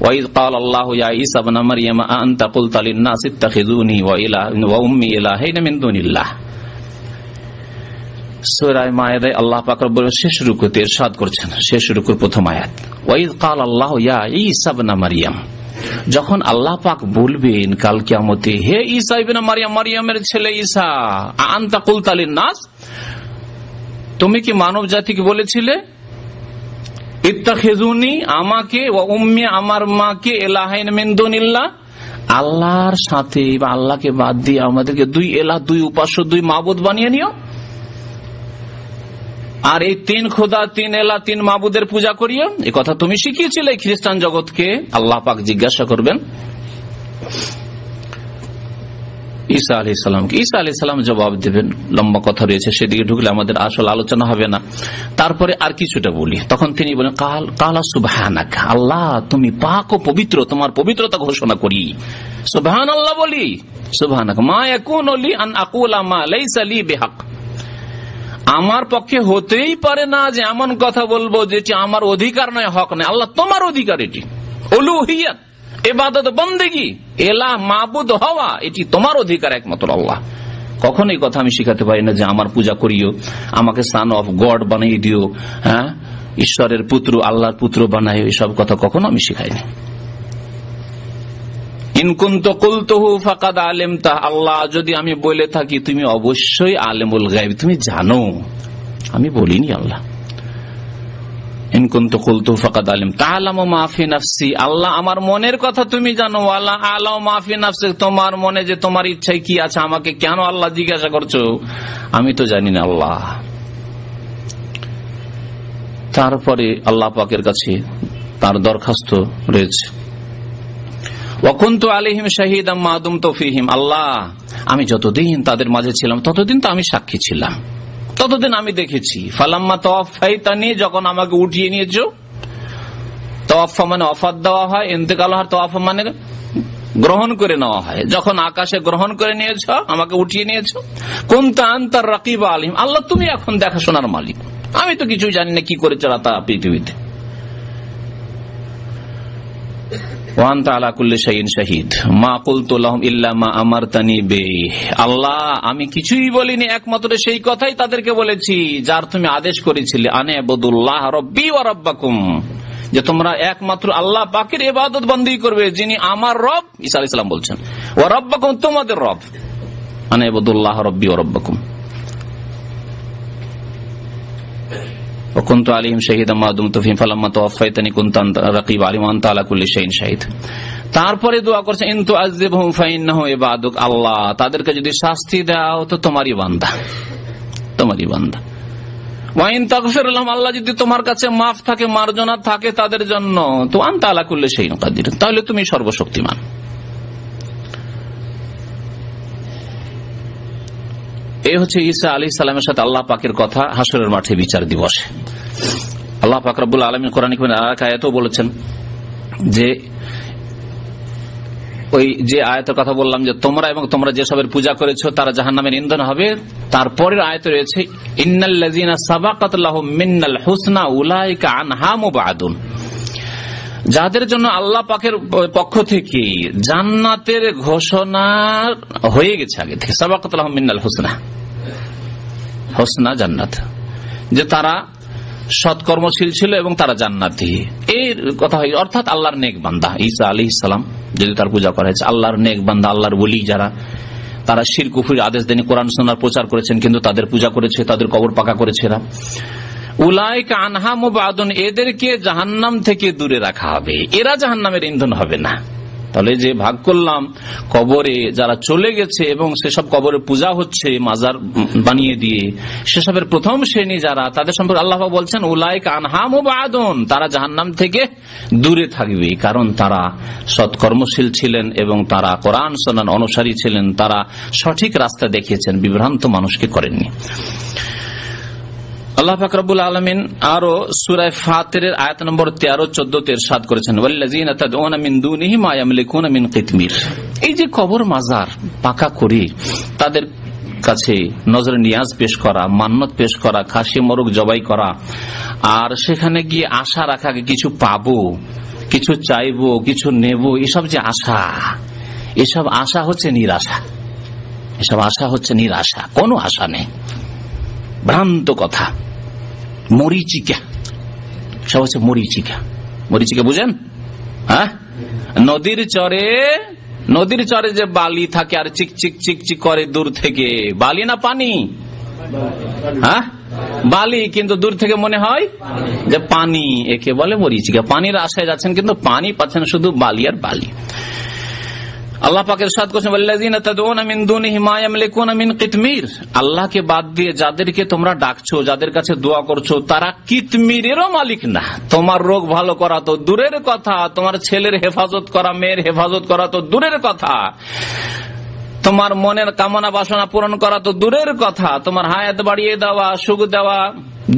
ওয়াইদ ক্বাল আল্লাহু ইয়া ঈসা ইবনে মারইয়াম আনতা কুলতা লিন-নাসি ইত্তাখিযুনি ওয়া উম্মি ইলাহাইন মিন দুনিল্লাহ। সূরা মায়েদায় আল্লাহ পাক রব্বুল শেষ রুকুতে ইরশাদ করছেন, শেষ রুকুর প্রথম আয়াত, ওয়াইদ ক্বাল আল্লাহু ইয়া ঈসা ইবনে মারইয়াম, যখন আল্লাহ পাক বলবেন কাল কিয়ামতে, হে ঈসা ইবনে মারইয়াম, মারইয়ামের ছেলে ঈসা, আনতা কুলতা লিন-নাস, তুমি কি মানব জাতিকে বলেছিলে ইত্তাখিযুনি, আমাকে, ওয়া উম্মি, আমার মাকে, ইলাহাইন মিন দুনিল্লাহ, আল্লাহর সাথে বা আল্লাহকে বাদ দিয়ে আমাদেরকে দুই এলাহ, দুই উপাস্য, দুই মাবুদ বানিয়ে নিও, আর এই তিন খোদা, তিন এলাহ, তিন মাবুদের পূজা করিও, এই কথা তুমি শিখিয়েছিলে খ্রিস্টান জগৎকে। আল্লাহ পাক জিজ্ঞাসা করবেন ঈসা আলাইহিস সালামকে। ঈসা আলাইহিস সালাম জবাব দেবেন, লম্বা কথা রয়েছে, সেদিকে ঢুকলে আমাদের আসল আলোচনা হবে না। তারপরে আর কিছুটা বলি, তখন তিনি বলেন কালা সুবহানাকা, আল্লাহ তুমি পাক ও পবিত্র, তোমার পবিত্রতা ঘোষণা করি, সুবহানাল্লাহ বলি, সুবহানাকা মা ইয়াকুনু লি আন আকুলা মা লাইসা লি বিহাক, আমার পক্ষে হতেই পারে না যে এমন কথা বলবো যেটি আমার অধিকার নয়, হক নয়। আল্লাহ তোমার অধিকার, এটি উলুহিয়াত, ইবাদত, বন্দেগী, এলাহ, মাবুদ হওয়া, এটি তোমার অধিকার একমাত্র আল্লাহ। কখন এই কথা আমি শিখাতে পারি না যে আমার পূজা করিও, আমাকে সান অফ গড বানিয়ে দিও, হ্যাঁ, ঈশ্বরের পুত্র, আল্লাহর পুত্র বানাইও, এসব কথা কখনো আমি শিখাইনি। ইন কুনতু কুলতুহু ফাকাদ আলিমতা, আল্লাহ যদি আমি বলে থাকি তুমি অবশ্যই আলিমুল গায়ব, তুমি জানো, আমি বলিনি আল্লাহ। ইন কুনতু কুলতুহু ফাকাদ আলিমতা তাআলামু মা ফি নাফসি, আল্লাহ আমার মনের কথা তুমি জানো, ওয়ালা আ'লামু মা ফি নাফসি, তোমার মনে যে তোমার ইচ্ছায় কি আছে আমাকে কেন আল্লাহ জিজ্ঞাসা করছো, আমি তো জানি না আল্লাহ। তারপরে আল্লাহ পাকের কাছে তার দরখাস্ত রয়েছে, ওয়া কুনতু আলাইহিম শাহীদাম মা দুমতু ফীহিম, আল্লাহ আমি যতদিন তাদের মাঝে ছিলাম ততদিন তো আমি সাক্ষী ছিলাম, ততদিন আমি দেখেছি। ফালাম্মা তাওয়াফাইতানি, যখন আমাকে উঠিয়ে নিয়েছো, তাওয়াফা মানে ওয়াফাত দেওয়া হয়, ইন্তেকাল হয়, তাওয়াফা মানে গ্রহণ করে নেওয়া হয়, যখন আকাশে গ্রহণ করে নিয়েছ, আমাকে উঠিয়ে নিয়েছো, কুনতা আনতার রাকিব আলিম, আল্লাহ তুমি এখন দেখাশোনার মালিক, আমি তো কিছুই জানি না কি করে চলাতা পৃথিবীতে। আল্লাহ আমি কিছুই বলিনি, একমাত্র সেই কথাই তাদেরকে বলেছি যার তুমি আদেশ করেছিলে, আনে আবুদুল্লাহ রব্বি ওয়া রব্বাকুম, যে তোমরা একমাত্র আল্লাহ পাকের ইবাদত বন্দী করবে, যিনি আমার রব, ঈসা আলাইহিস সালাম বলছেন, ওয়া রব্বাকুম, তোমাদের রব, আনে আবুদুল্লাহ রব্বি ওয়া রব্বাকুম। তারপরে দোয়া করছে, ইনতু আযিবহুম ফাইন্নাহু ইবাদুক, আল্লাহ তাদেরকে যদি শাস্তি দাও তো তোমারই বান্দা, তোমারই বান্দা। ওয়া ইন তাগফির লাহুম, আল্লাহ যদি তোমার কাছে মাফ থাকে, মার্জনা থাকে তাদের জন্য, তো আনতা আলা কুল্লি শাইইন কাদির, তাহলে তুমি সর্বশক্তিমান। এই হচ্ছে ঈসা আলাইহিস সালামের সাথে আল্লাহ পাকের কথা হাসরের মাঠে বিচার দিবসে। আল্লাহ পাক রব্বুল আলামিন কোরআনে আরেক আয়াতেও বলেছেন যে, ওই যে আয়াতের কথা বললাম যে তোমরা এবং তোমরা যেসবের পূজা করেছো তারা জাহান্নামের ইন্ধন হবে, তারপরের আয়াতে রয়েছে ইন্নাল্লাযীনা সাবাকাত লাহুম মিনাল হুসনা উলাইকা আনহা মুবাদুন, যাদের জন্য আল্লাহ পাকের পক্ষ থেকে জান্নাতের ঘোষণা হয়ে গেছে আগে থেকে, সাবাকাত লাহুম মিনাল হুসনা, হুসনা জান্নাত, যে তারা সৎকর্মশীল ছিল এবং তারা জান্নাতি, এর কথা হয়, অর্থাৎ আল্লাহর নেক বান্দা। ঈসা আলাইহিস সালাম যদি তার পূজা করা হয়েছে, আল্লাহর নেক বান্দা, আল্লাহর ওলি যারা, তারা শিরক কুফরির আদেশ দেনি, কোরআন সুন্নাহর প্রচার করেছেন কিন্তু তাদের পূজা করেছে, তাদের কবর পাকা করেছে এরা, উলাইকা আনহা মুবাদুন, এদেরকে জাহান্নাম থেকে দূরে রাখা হবে, এরা জাহান্নামের ইন্ধন হবে না। তাহলে যে ভাগ করলাম, কবরে যারা চলে গেছে এবং সেসব কবরে পূজা হচ্ছে মাজার বানিয়ে দিয়ে, সেসবের প্রথম শ্রেণী যারা, তাদের সম্পর্কে আল্লাহ বলছেন উলাইকা আনহা মুবাদুন, তারা জাহান্নাম থেকে দূরে থাকবে, কারণ তারা সৎকর্মশীল ছিলেন এবং তারা কোরআন সুন্নাহর অনুসারী ছিলেন, তারা সঠিক রাস্তা দেখিয়েছেন, বিভ্রান্ত মানুষকে করেননি। আল্লাহ পাক রব্বুল আলামিন আরো সূরা ফাতিরের আয়াত নম্বর 13-14 তে ইরশাদ করেছেন, ওয়াল্লাযীনা তাদউনা মিন দুনিহি মা ইয়ামলিকুনা মিন কিতমির, এই যে কবর মাজার পাকা করে তাদের কাছে নজরে নিয়াজ পেশ করা, মান্নত পেশ করা, খাসি মোরগ জবাই করা, আর সেখানে গিয়ে আশা রাখা কিছু পাবো, কিছু চাইবো, কিছু নেব, এসব যে আশা, এসব আশা হচ্ছে নিরাশা, এসব আশা হচ্ছে নিরাশা, কোনো আশা নেই, ভ্রান্ত কথা, মরিচিকা, সব হচ্ছে মরিচিকা। মরিচিকা বুঝেন? হ্যাঁ, নদীর চরে যে বালি থাকে আর চিক চিক চিক চিক করে দূর থেকে, বালি না পানি? হ্যাঁ, বালি, কিন্তু দূর থেকে মনে হয় যে পানি, একে বলে মরিচিকা। পানির আশায় যাচ্ছেন কিন্তু পানি পাচ্ছেন শুধু বালি আর বালি। আল্লাহ পাকের ইরশাদ করেছেন, ওয়াল্লাযীনা তাদউনা মিন দুনিহি মা ইয়ামলিকুনা মিন কিতমির, আল্লাহকে বাদ দিয়ে যাদেরকে তোমরা ডাকছো, যাদের কাছে দোয়া করছো, তারা কিতমিরেরও মালিক না। তোমার রোগ ভালো করা তো দূরের কথা, তোমার ছেলের হেফাজত করা, মেয়ের হেফাজত করা তো দূরের কথা, তোমার মনের কামনা বাসনা পূরণ করা তো দূরের কথা, তোমার হায়াত বাড়িয়ে দেওয়া, সুখ দেওয়া,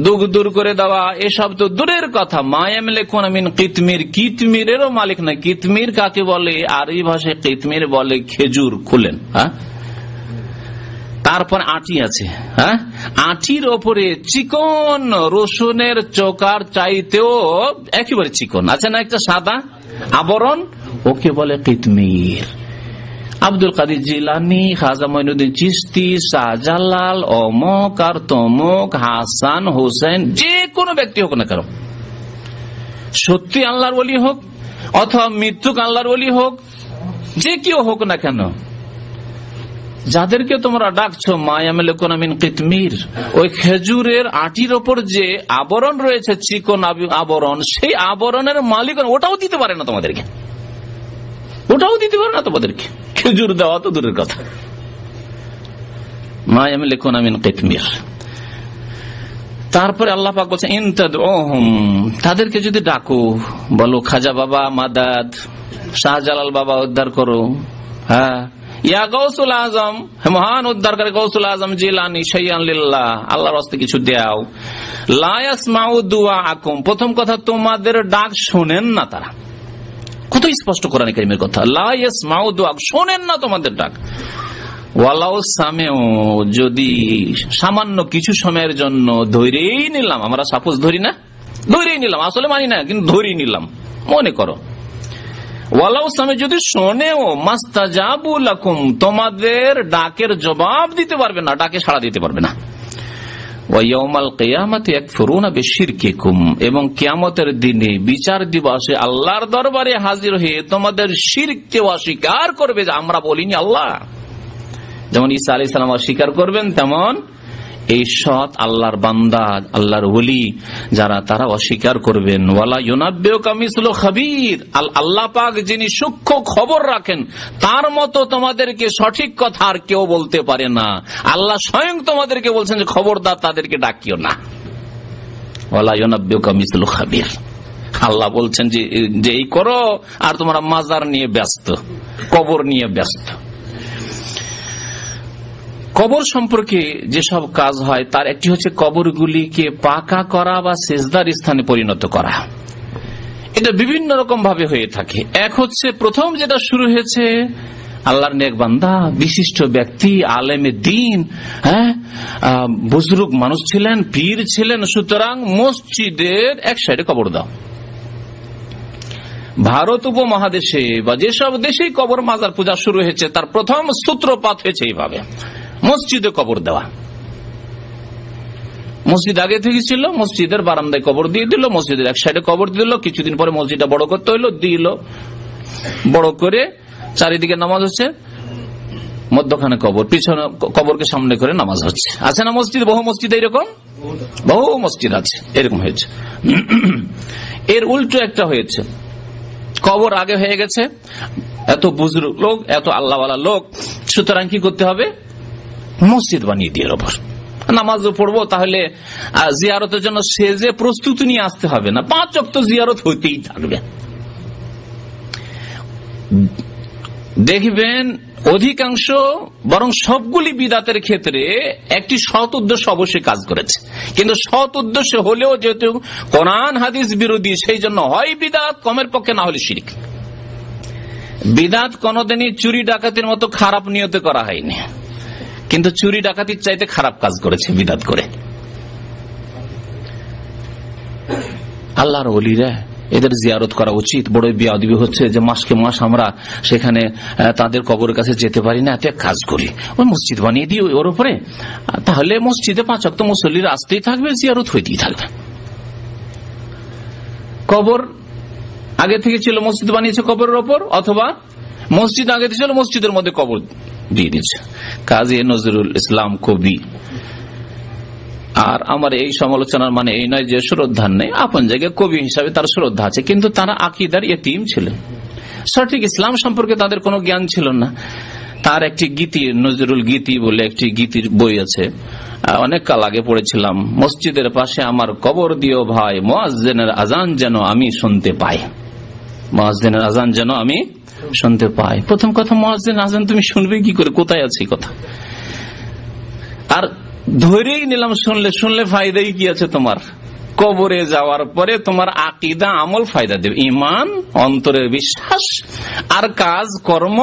দুঃখ দূর করে দেওয়া, এসব তো দূরের কথা। মায়ামলিকুনা মিন কিতমির, কিতমিরেরও মালিক না। কিতমির কাকে বলে? আরবি ভাষায় কিতমির বলে খেজুর খুলেন। হ্যাঁ, তারপর আটি আছে। হ্যাঁ, আটির ওপরে চিকন রসুনের চোকার চাইতেও একেবারে চিকন আছে না একটা সাদা আবরণ, ওকে বলে কিতমির। আব্দুল কাদের জিলানী, খাজা মঈনুদ্দিন চিশতি, শাহজালাল, অমক আর তমক, হাসান হোসেন, যে কোনো ব্যক্তি হোক না কেন, সত্যি আল্লাহর ওলি হোক অথবা মৃত্যুক আল্লাহর ওলি হোক, যে কেউ হোক না কেন, যাদেরকে তোমরা ডাকছো মায়ামলিকুনা মিন কিতমির, ওই খেজুরের আটির ওপর যে আবরণ রয়েছে, চিকন আবরণ, সেই আবরণের মালিক ওটাও দিতে পারে না তোমাদেরকে, ওটাও দিতে পারে না তোমাদেরকে। খেজুর দেওয়া তো দূরের কথা। মায়ামলিকুনা মিন কিতমির। তারপরে আল্লাহ পাক বলছেন ইন তাদউহুম, তাদেরকে যদি ডাকো, বলো খাজা বাবা মাদাদ, শাহজালাল বাবা উদ্ধার করো, হ্যাঁ, ইয়া গৌসুল আজম, মহান উদ্ধারকারী গৌসুল আজম জিলানী, শাইয়ান লিল্লাহ, আল্লাহর রাস্তায় কিছু দাও। লা ইয়াসমাউ দুআআকুম, প্রথম কথা তোমাদের ডাক শোনেন না তারা। কত স্পষ্ট কোরআন কারীমের কথা, লা ইয়াসমাউ দুআআকুম, শোনেন না তোমাদের ডাক। ওয়ালাউ সামিউ, যদি সামান্য কিছু সময়ের জন্য ধরেই নিলাম, আমরা সাপোজ ধরি না, ধরেই নিলাম, আসলে মানি না কিন্তু ধরেই নিলাম, মনে করো, ওয়ালাউ সামিউ, যদি শোনেও, মাস্তাজাবু লাকুম, তোমাদের ডাকের জবাব দিতে পারবে না, ডাকে সাড়া দিতে পারবে না। ওয়া ইয়াউমাল কিয়ামাতি ইয়াকফুরুনা বিশিরকিকুম, এবং কিয়ামতের দিনে বিচার দিবসে আল্লাহর দরবারে হাজির হয়ে তোমাদের শিরককে অস্বীকার করবে যে আমরা বলিনি আল্লাহ। যেমন ঈসা আলাইহিস সালাম অস্বীকার করবেন, তেমন এই সৎ আল্লাহর বান্দা, আল্লাহর ওলি যারা, তারা অস্বীকার করবেন। ওয়ালা ইউনাব্বিউকা মিসলু খাবীর, আল্লাহ পাক যিনি সূক্ষ্ম খবর রাখেন তার মতো তোমাদেরকে সঠিক কথা আর কেউ বলতে পারে না। আল্লাহ স্বয়ং তোমাদেরকে বলছেন যে খবরদার তাদেরকে ডাকিও না। ওয়ালা ইউনাব্বিউকা মিসলু খাবীর, আল্লাহ বলছেন যে এই করো, আর তোমরা মাজার নিয়ে ব্যস্ত, কবর নিয়ে ব্যস্ত। কবর সম্পর্কে যেসব কাজ হয় তার একটি হচ্ছে কবরগুলিকে পাকা করা বা সেজদার স্থানে পরিণত করা। এটা বিভিন্ন রকম ভাবে হয়ে থাকে। এক হচ্ছে, প্রথম যেটা শুরু হয়েছে, আল্লাহর নেক বান্দা, বিশিষ্ট ব্যক্তি, আলেমে দ্বীন, হ্যাঁ, বুজুর্গ মানুষ ছিলেন, পীর ছিলেন, সুতরাং মসজিদের এক সাইডে কবর দাও। ভারত উপমহাদেশে বা যেসব দেশেই কবর মাজার পূজা শুরু হয়েছে তার প্রথম সূত্রপাত হয়েছে এইভাবে, মসজিদে কবর দেওয়া। মসজিদ আগে থেকে ছিল, মসজিদের বারান্দায় কবর দিয়ে দিল, মসজিদের এক সাইডে কবর দিল, কিছুদিন পরে মসজিদটা বড় করতে হইলো, দিল, বড় করে চারিদিকে নামাজ হচ্ছে, মধ্যখানে কবর, পিছনে কবরকে সামনে করে নামাজ হচ্ছে। আছে না মসজিদ, বহু মসজিদ এরকম, বহু মসজিদ আছে এরকম হয়েছে। এর উল্টো একটা হয়েছে, কবর আগে হয়ে গেছে, এত বুজুর্গ লোক, এত আল্লাহওয়ালা লোক, সুতরাং কি করতে হবে, মসজিদ বানিয়ে দিয়ে ওপর নামাজও পড়বো, তাহলে জিয়ারতের জন্য সেজে প্রস্তুতি নিয়ে আসতে হবে না, 5 ওয়াক্ত জিয়ারত হইতেই থাকবে। দেখবেন অধিকাংশ, বরং সবগুলি বিদাতের ক্ষেত্রে একটি সৎ উদ্দেশ্য অবশ্যই কাজ করেছে, কিন্তু সৎ উদ্দেশ্য হলেও যেহেতু কোরআন হাদিস বিরোধী, সেই জন্য হয় বিদাত, কমের পক্ষে না হলে শিরক। বিদাত কোনদিনই চুরি ডাকাতির মতো খারাপ নিয়তে করা হয়নি, কিন্তু চুরি ডাকাতির চাইতে খারাপ কাজ করেছে বিদাত করে। আল্লাহর ওলিরা, এদের জিয়ারত করা উচিত। বড় বেয়াদবি হচ্ছে যে মাসকে মাস আমরা সেখানে তাদের কবরের কাছে যেতে পারি না, এত কাজ করি, ওই মসজিদ বানিয়ে দিই ওর উপরে, তাহলে মসজিদে 5 ওয়াক্ত মুসল্লিরা আসতেই থাকবে, জিয়ারত হইতেই থাকবে। কবর আগে থেকে ছিল, মসজিদ বানিয়েছে কবরের ওপর, অথবা মসজিদ আগে থেকে ছিল, মসজিদের মধ্যে কবর দিয়ে দিচ্ছে। কাজী নজরুল ইসলাম কবি, আর আমার এই সমালোচনার মানে এই নয় যে শ্রদ্ধা নেই, আপন জায়গায় কবি হিসাবে তার শ্রদ্ধা আছে, কিন্তু তারা আকীদার ইতিম ছিলেন, সঠিক ইসলাম সম্পর্কে তাদের কোনো জ্ঞান ছিল না। তার একটি গীতি, নজরুল গীতি বলে একটি গীতির বই আছে, অনেক কাল আগে পড়েছিলাম, মসজিদের পাশে আমার কবর দিও ভাই, মুয়াজ্জিনের আজান যেন আমি শুনতে পাই, মুয়াজ্জিনের আজান যেন আমি শুনতে পায়। প্রথম কথা, মুয়াজ্জিন আযান তুমি শুনবে কি করে, কোথায় আছে কথা? আর ধরেই নিলাম শুনলে ফায়দাই কি আছে তোমার? কবরে যাওয়ার পরে তোমার আকীদা আমল ফায়দা দেবে, ঈমান, অন্তরের বিশ্বাস আর কাজ কর্ম,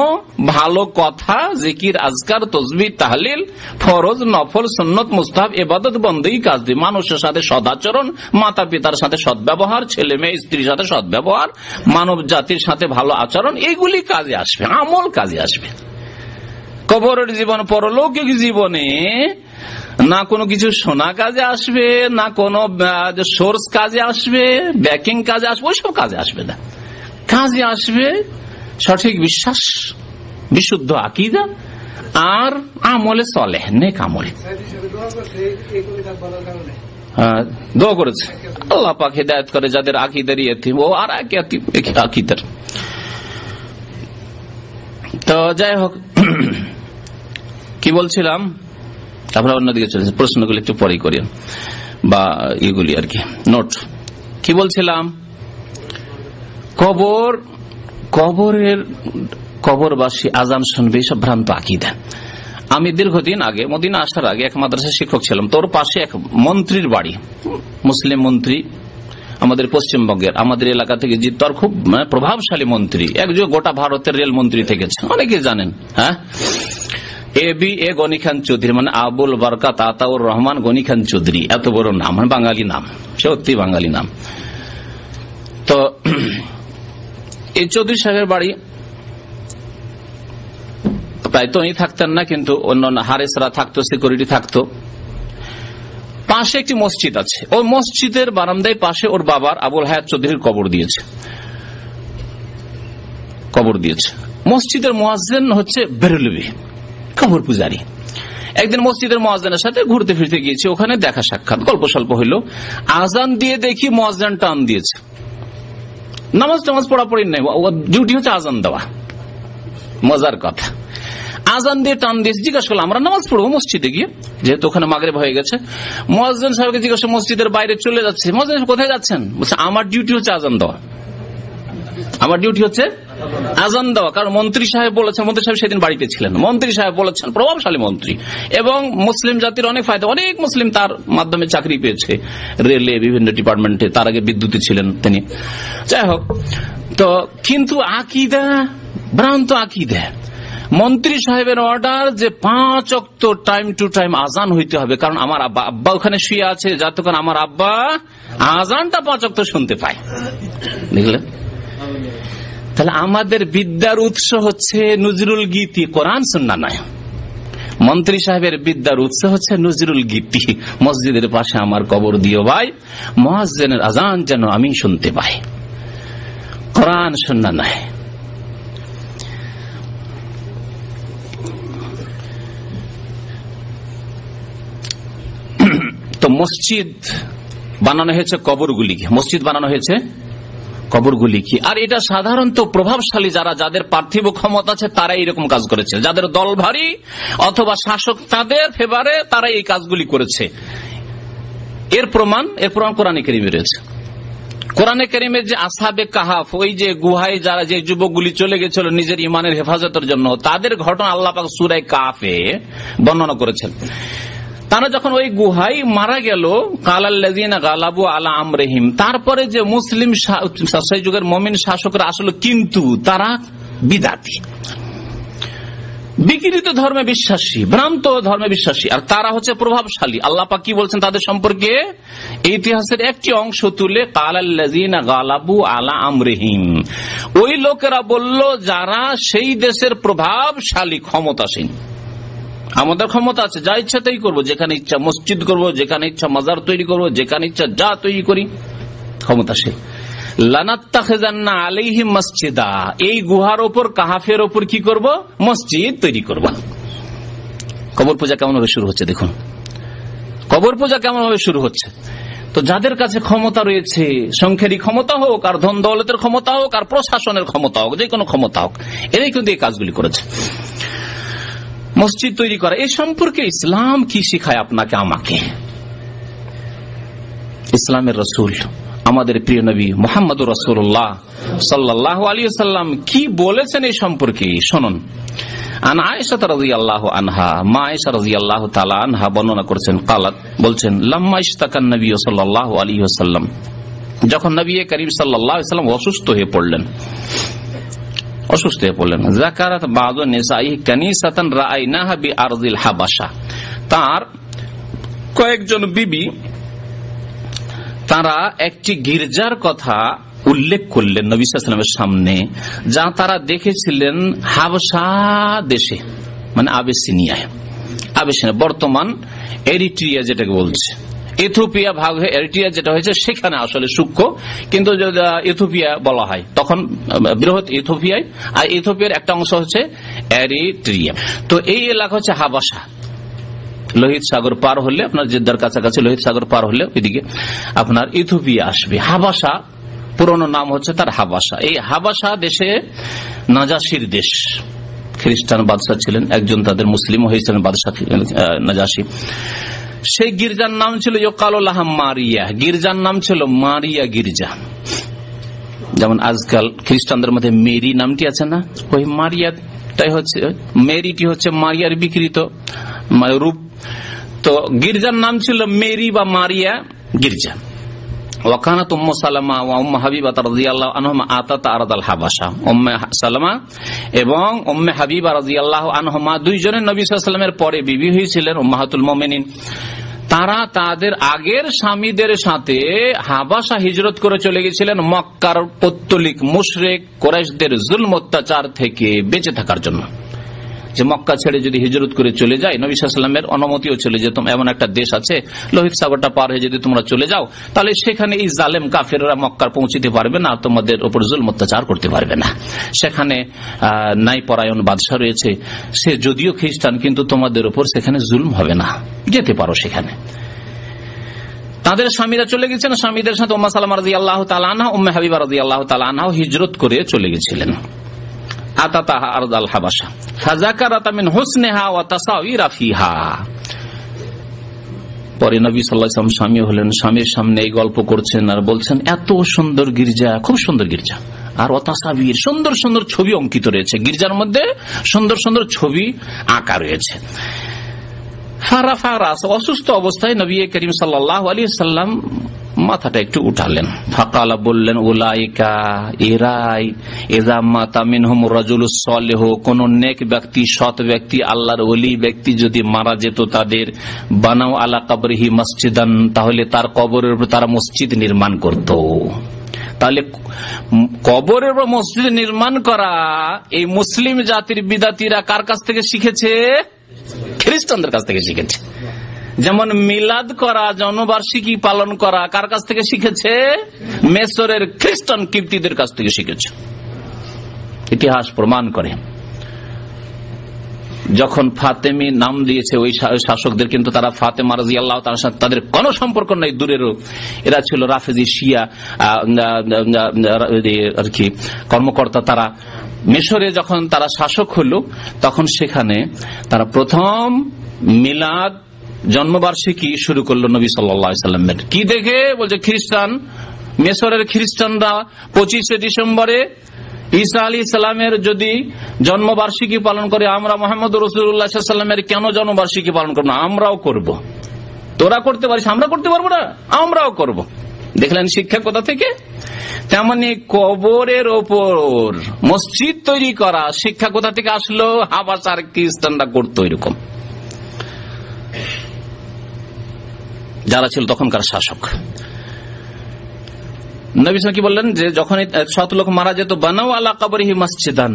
ভালো কথা, জিকির, আজকার, তাসবিহ, তাহলিল, ফরজ, নফল, সুন্নত, মুস্তাহাব, ইবাদত, বন্দেগী কাজ দিবে। মানুষের সাথে সদাচরণ, মাতা পিতার সাথে সদ্ব্যবহার, ছেলে মেয়ে স্ত্রীর সাথে সদ্ব্যবহার, মানব জাতির সাথে ভালো আচরণ, এগুলি কাজে আসবে, আমল কাজে আসবে। কবরের জীবন, পরলৌকিক জীবনে না কোনো কিছু শোনা কাজে আসবে, না কোনো সোর্স কাজে আসবে, ব্যাকিং কাজে আসবে, ওইসব কাজে আসবে না। কাজে আসবে সঠিক বিশ্বাস, বিশুদ্ধ আকীদা আর আমলে সলেহ, নেক আমলে। দোয়া করেছে আল্লাহ পাক হিদায়াত করে যাদের আকীদার ইতিম, ও আর আকীদার। তো যাই হোক, কি বলছিলাম, আমরা অন্যদিকে চলেছি, প্রশ্নগুলি একটু পরে করি বা এগুলি আর কি নোট। কি বলছিলাম, কবরবাসী আজান শুনবে, সব ভ্রান্ত আকীদা। আমি দীর্ঘদিন আগে, মদিনা আসার আগে, এক মাদ্রাসার শিক্ষক ছিলাম। তোর পাশে এক মন্ত্রীর বাড়ি, মুসলিম মন্ত্রী, আমাদের পশ্চিমবঙ্গের, আমাদের এলাকা থেকে জিততো, আর খুব প্রভাবশালী মন্ত্রী, একজন গোটা ভারতের রেল মন্ত্রী থেকেছে, অনেকে জানেন। হ্যাঁ, এ গনি খান চৌধুরী, মানে আবুল বরকাত আতাউর রহমান গনি খান চৌধুরী, এত বড় নাম, মানে বাঙালি নাম, সত্যি বাঙালি নাম। তো এই চৌধুরী সাহেবের বাড়ি প্রায় তো উনি থাকতেন না, কিন্তু অন্য হারেসরা থাকতো, সিকিউরিটি থাকতো। পাশে একটি মসজিদ আছে, ওই মসজিদের বারান্দায় পাশে ওর বাবার আবুল হায়াত চৌধুরীর কবর দিয়েছে। মসজিদের মুয়াজ্জিন হচ্ছে বেরেলভী, কবর পূজারী। একদিন মসজিদের মুয়াজ্জিনের সাথে ঘুরতে ফিরতে গিয়েছি, ওখানে দেখা সাক্ষাৎ, গল্প স্বল্প হইল। আজান দিয়ে দেখি মুয়াজ্জিন টান দিয়েছে। নামাজ পড়াপড়ি নেই, ডিউটি হচ্ছে আজান দেওয়া। মজার কথা, আজান দিয়ে টান দিয়েছে। জিজ্ঞাসা করলাম, আমরা নামাজ পড়বো মসজিদে গিয়ে, যেহেতু ওখানে মাগরিব হয়ে গেছে। মুয়াজ্জিন সাহেবকে জিজ্ঞাসা, মসজিদের বাইরে চলে যাচ্ছে। মুয়াজ্জিন সাহেব, কোথায় যাচ্ছেন? বলছে, আমার ডিউটি হচ্ছে আজান দেওয়া, আমার ডিউটি হচ্ছে আজান দেওয়া। কারণ মন্ত্রী সাহেব বলেছেন, মন্ত্রী সাহেব সেদিন বাড়িতে ছিলেন, মন্ত্রী সাহেব বলেছেন, প্রভাবশালী মন্ত্রী, এবং মুসলিম জাতির অনেক ফায়দা, অনেক মুসলিম তার মাধ্যমে চাকরি পেয়েছে রেলে, বিভিন্ন ডিপার্টমেন্টে, তার আগে বিদ্যুৎ ছিলেন তিনি। যাই হোক, তো কিন্তু আকীদা, ভ্রান্ত আকীদা। মন্ত্রী সাহেবের অর্ডার যে 5 ওয়াক্ত টাইম টু টাইম আজান হইতে হবে, কারণ আমার আব্বা ওখানে শুয়ে আছে, যতক্ষণ আমার আব্বা আজানটা 5 ওয়াক্ত শুনতে পায়। দেখলেন, তাহলে আমাদের বিদ্যার উৎস হচ্ছে নজরুল গীতি, কোরআন সুন্নাহ নয়। মন্ত্রী সাহেবের বিদ্যার উৎস হচ্ছে নজরুল গীতি। মসজিদের পাশে আমার কবর দিও ভাই, মুয়াজ্জিনের আজান যেন আমি শুনতে পাই, কোরআন সুন্নাহ নয়। তো মসজিদ বানানো হয়েছে কবরগুলিকে, মসজিদ বানানো হয়েছে কবরগুলিকে। আর এটা সাধারণত প্রভাবশালী যারা, যাদের পার্থিব ক্ষমতা আছে, তারা এইরকম কাজ করেছে। যাদের দল ভারী অথবা শাসক, তাদের ফেভারে তারা এই কাজগুলি করেছে। এর প্রমাণ কোরআনে কারিমে রয়েছে। কোরআনে কারিমের যে আসহাবে কাহাফ, ওই যে গুহায় যারা, যে যুবকগুলি চলে গেছিল নিজের ইমানের হেফাজতের জন্য, তাদের ঘটনা আল্লাহ পাক সূরা কাহাফে বর্ণনা করেছেন। তারা যখন ওই গুহায় মারা গেল, কালাল্লাযিনা গালাবু আলা আমরিহিম, তারপরে যে মুসলিম সেই যুগের মুমিন শাসকরা আসলে, কিন্তু তারা বিদাতি, বিকৃত ধর্মে বিশ্বাসী, ভ্রান্ত ধর্মে বিশ্বাসী, আর তারা হচ্ছে প্রভাবশালী। আল্লাহ পাক কি বলছেন তাদের সম্পর্কে? ইতিহাসের একটি অংশ তুলে, কালাল্লাযিনা গালাবু আলা আমরিহিম, ওই লোকেরা বলল যারা সেই দেশের প্রভাবশালী, ক্ষমতাসীন। আমাদের ক্ষমতা আছে, যা ইচ্ছা তাই করবো, যেখানে ইচ্ছা মসজিদ করবো, যেখানে ইচ্ছা মাজার তৈরি করবো, যেখানে ইচ্ছা যা তৈরি করি, ক্ষমতাশীল। লানাত্তাখিযান্না আলাইহিম মাসজিদা, এই গুহার ওপর, কাহাফের ওপর কি করব? মসজিদ তৈরি করব। কবর পূজা কেমন ভাবে শুরু হচ্ছে দেখুন, কবর পূজা কেমন ভাবে শুরু হচ্ছে। তো যাদের কাছে ক্ষমতা রয়েছে, সংখ্যারই ক্ষমতা হোক, আর ধন দৌলতের ক্ষমতা হোক, আর প্রশাসনের ক্ষমতা হোক, যে কোনো ক্ষমতা হোক, এরাই কিন্তু এই কাজগুলি করেছে, মসজিদ তৈরি করা। এই সম্পর্কে ইসলাম কি শিখায় আপনাকে আমাকে? ইসলামের রাসূল আমাদের প্রিয় নবী মুহাম্মদুর রাসূলুল্লাহ সাল্লাল্লাহু আলাইহি ওয়াসাল্লাম কি বলেছেন এই সম্পর্কে শুনুন। আন আয়েশা রাদিয়াল্লাহু আনহা, মা আয়েশা রাদিয়াল্লাহু তাআলা আনহা বর্ণনা করেছেন, قالت বলছেন, লাম্মা ইশতাকান নবী সাল্লাল্লাহু আলাইহি ওয়াসাল্লাম, যখন নবী করিম সাল্লাল্লাহু আলাইহি ওয়াসাল্লাম অসুস্থ হয়ে পড়লেন, যাকারাত বাযু নিসাইহি কানিসাতান রাআইনাহা বিআরদিল হাবাশা, তার কয়েকজন বিবি তারা একটি গির্জার কথা উল্লেখ করলেন নবী সাল্লাল্লাহু আলাইহি ওয়াসাল্লামের সামনে, যা তারা দেখেছিলেন হাবশা দেশে, মানে আবেসিনিয়ায়, বর্তমান এরিট্রিয়া যেটাকে বলছে, ইথিওপিয়া ভাগ হয়ে এরিট্রিয়া যেটা হয়েছে সেখানে আসলে সূক্ষ্ম, কিন্তু ইথিওপিয়া বলা হয় তখন বৃহৎ ইথিওপিয়ায়, আর ইথিওপিয়ার একটা অংশ হচ্ছে এরিট্রিয়া। তো এই এলাকা হচ্ছে হাবাসা, লোহিত সাগর পার হলে আপনার জেদ্দার কাছাকাছি, লোহিত সাগর পার হলে ওইদিকে আপনার ইথিওপিয়া আসবে। হাবাসা পুরনো নাম হচ্ছে তার হাবাসা। এই হাবাসা দেশে নাজাসির দেশ, খ্রিস্টান বাদশা ছিলেন, একজন তাদের মুসলিম হয়েছিলেন বাদশা নাজাসি। সেই গির্জার নাম ছিল ইউকালুলাহ মারিয়া, গির্জার নাম ছিল মারিয়া গির্জা। যেমন আজকাল খ্রিস্টানদের মধ্যে মেরি নামটি আছে না, ওই মারিয়াটাই হচ্ছে, মেরিটি হচ্ছে মারিয়ার বিকৃত রূপ। তো গির্জার নাম ছিল মেরি বা মারিয়া গির্জা। ওয়াকানাত উম্মু সালামা ওয়া উম্মু হাবিবা রাদিয়াল্লাহু আনহুমা আতাতা আরদাল হাবাসা, উম্মে সালামা এবং উম্মে হাবিবা রাদিয়াল্লাহু আনহুমা দুইজনে নবী সাল্লাল্লাহু আলাইহি ওয়াসাল্লামের পরে বিবি হয়েছিলেন, উম্মাহাতুল মুমিনিন। তারা তাদের আগের স্বামীদের সাথে হাবাসা হিজরত করে চলে গেছিলেন মক্কার পৌত্তলিক মুশরিক কুরাইশদের জুলম অত্যাচার থেকে বেঁচে থাকার জন্য। যে মক্কা ছেড়ে যদি হিজরত করে চলে যায়, নবী সাল্লাল্লাহু আলাইহি ওয়াসাল্লামের অনুমতিও চলে যেত, এমন একটা দেশ আছে লোহিত সাগরটা পার হয়ে যদি তোমরা চলে যাও, তাহলে সেখানে এই জালেম কাফেররা মক্কার পৌঁছিতে পারবে না, তোমাদের উপর জুলম অত্যাচার করতে পারবে না। সেখানে নাই পরায়ণ বাদশা রয়েছে, সে যদিও খ্রিস্টান, কিন্তু তোমাদের উপর সেখানে জুলম হবে না, যেতে পারো সেখানে। তাদের স্বামীরা চলে গেছেন, স্বামীদের সাথে উম্মে সালামা রাদিয়াল্লাহু তাআলা আনহা, উম্মে হাবিবা রাদিয়াল্লাহু তাআলা আনহা হিজরত করে চলে গেছিলেন আতাতাহা আরদাল হাবাসা ফাযাকারাত মিন হুসনিহা ওয়া তাসাওয়িরা ফিহা। পরে নবী সাল্লাল্লাহু আলাইহি ওয়াসাল্লাম স্বামী হলেন, স্বামীর সামনে এই গল্প করছেন আর বলছেন, এত সুন্দর গির্জা, খুব সুন্দর গির্জা, আর ওয়াতাসাবির সুন্দর সুন্দর ছবি অঙ্কিত রয়েছে, গির্জার মধ্যে সুন্দর সুন্দর ছবি আঁকা রয়েছে। অসুস্থ অবস্থায় নবী করিম সাল্লাল্লাহু আলাইহি ওয়াসাল্লাম মাথাটা একটু উঠালেন, ফাকালা বললেন, উলাইকা এরাই ইযা মাতা মিনহুমুর রাজুলুস সালিহু, কোন নেক ব্যক্তি, সৎ ব্যক্তি, আল্লাহর ওলি ব্যক্তি যদি মারা যেত, তাদের বানাও আলা কবরিহি মসজিদান, তাহলে তার কবরের উপর তারা মসজিদ নির্মাণ করত। তাহলে কবরের উপর মসজিদ নির্মাণ করা এই মুসলিম জাতির বিদাতিরা কার কাছ থেকে শিখেছে? খ্রিস্টানদের কাছ থেকে শিখেছে। যেমন মিলাদ করা, জন্মবার্ষিকী পালন করা কার কাছ থেকে শিখেছে? মিশরের খ্রিস্টান কিপ্তিদের কাছ থেকে শিখেছে। ইতিহাস প্রমাণ করে। যখন ফাতেমি নাম দিয়েছে ওই শাসকদের, কিন্তু তারা ফাতেমা রাদিয়াল্লাহু তাআলার সাথে তাদের কোনো সম্পর্ক নেই, দূরেরও। এরা ছিল রাফেজি শিয়া আর কি কর্মকর্তা। তারা মিশরে যখন তারা শাসক হলো, তখন সেখানে তারা প্রথম মিলাদ জন্মবার্ষিকী শুরু করলো নবী সাল্লাল্লাহু আলাইহি ওয়াসাল্লামের। কি দেখে? বলছে খ্রিস্টান, মিশরের খ্রিস্টানরা 25শে ডিসেম্বরে ঈসা আলাইহিস সালামের যদি জন্মবার্ষিকী পালন করে, আমরা মুহাম্মদ রাসূলুল্লাহ সাল্লাল্লাহু আলাইহি ওয়াসাল্লামের কেন জন্মবার্ষিকী পালন করব না? আমরাও করব। তোরা করতে পারিস, আমরা করতে পারবো না? আমরাও করব। দেখলেন শিক্ষা কোথা থেকে? তেমনি কবরের ওপর মসজিদ তৈরি করা শিক্ষা কোথা থেকে আসলো? হাবাসার খ্রিস্টানরা করতো এরকম, যারা ছিল তখনকার শাসক। নবী সাল্লাল্লাহু কি বললেন? যে যখন সৎ লোক মারা যেত, বানাও আলা কবরিহি মসজিদান,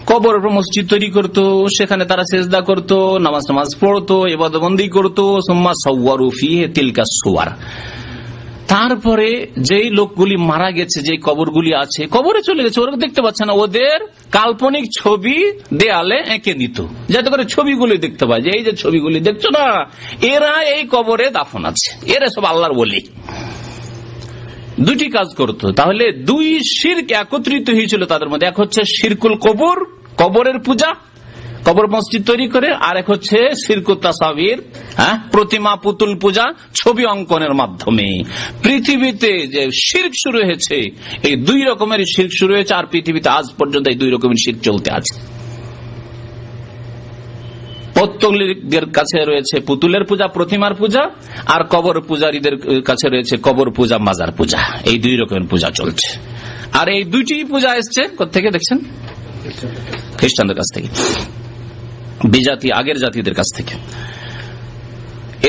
কবরের উপর মসজিদ তৈরি করতো, সেখানে তারা সিজদা করতো, নামাজ পড়তো, ইবাদতবন্দি করতো। সুম্মা সাওয়ারু ফিহি তিলকা সুওয়ার, তারপরে যেই লোকগুলি মারা গেছে, যে কবরগুলি আছে, কবরে চলে গেছে, ওরা দেখতে পাচ্ছে না, ওদের কাল্পনিক ছবি দেয়ালে এঁকে দিত, যাতে করে ছবিগুলি দেখতে পায় যে এই যে ছবিগুলি দেখছো না, এরা এই কবরে দাফন আছে, এরা সব আল্লাহর ওলি। দুটি কাজ করতো। তাহলে দুই শিরক একত্রিত হয়েছিল তাদের মধ্যে। এক হচ্ছে শিরকুল কবর, কবরের পূজা, কবর মসজিদ তৈরি করে, আর এক হচ্ছে শিরকুত তাসাবির, প্রতিমা পুতুল পূজা, ছবি অঙ্কনের মাধ্যমে। পৃথিবীতে যে শিরক শুরু হয়েছে, এই দুই রকমের শিরক শুরু হয়েছে, আর পৃথিবীতে আজ পর্যন্ত এই দুই রকমের শিরক চলতে আছে। পৌত্তলিকদের কাছে রয়েছে পুতুলের পূজা, প্রতিমার পূজা, আর কবর পূজারীদের কাছে রয়েছে কবর পূজা, মাজার পূজা। এই দুই রকমের পূজা চলছে। আর এই দুইটি পূজা এসছে কোথেকে দেখছেন? খ্রিস্টানদের কাছ থেকে, বিজাতি আগের জাতিদের কাছ থেকে।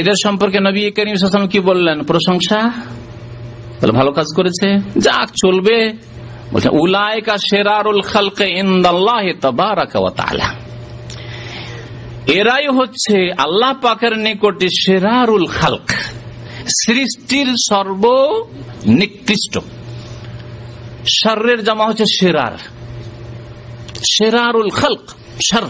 এদের সম্পর্কে নবী করিম সাল্লাল্লাহু আলাইহি ওয়াসাল্লাম কি বললেন? প্রশংসা, ভালো কাজ করেছে, যাক চলবে। বলছেন উলাইকা শিরারুল খালকি ইনদাল্লাহি তাবারাকা ওয়া তাআলা, এরাই হচ্ছে আল্লাহ পাকের নিকটে শিরারুল খালক, সৃষ্টির সর্বনিকৃষ্ট। শাররের জামা হচ্ছে শিরার, শিরারুল খালক শার,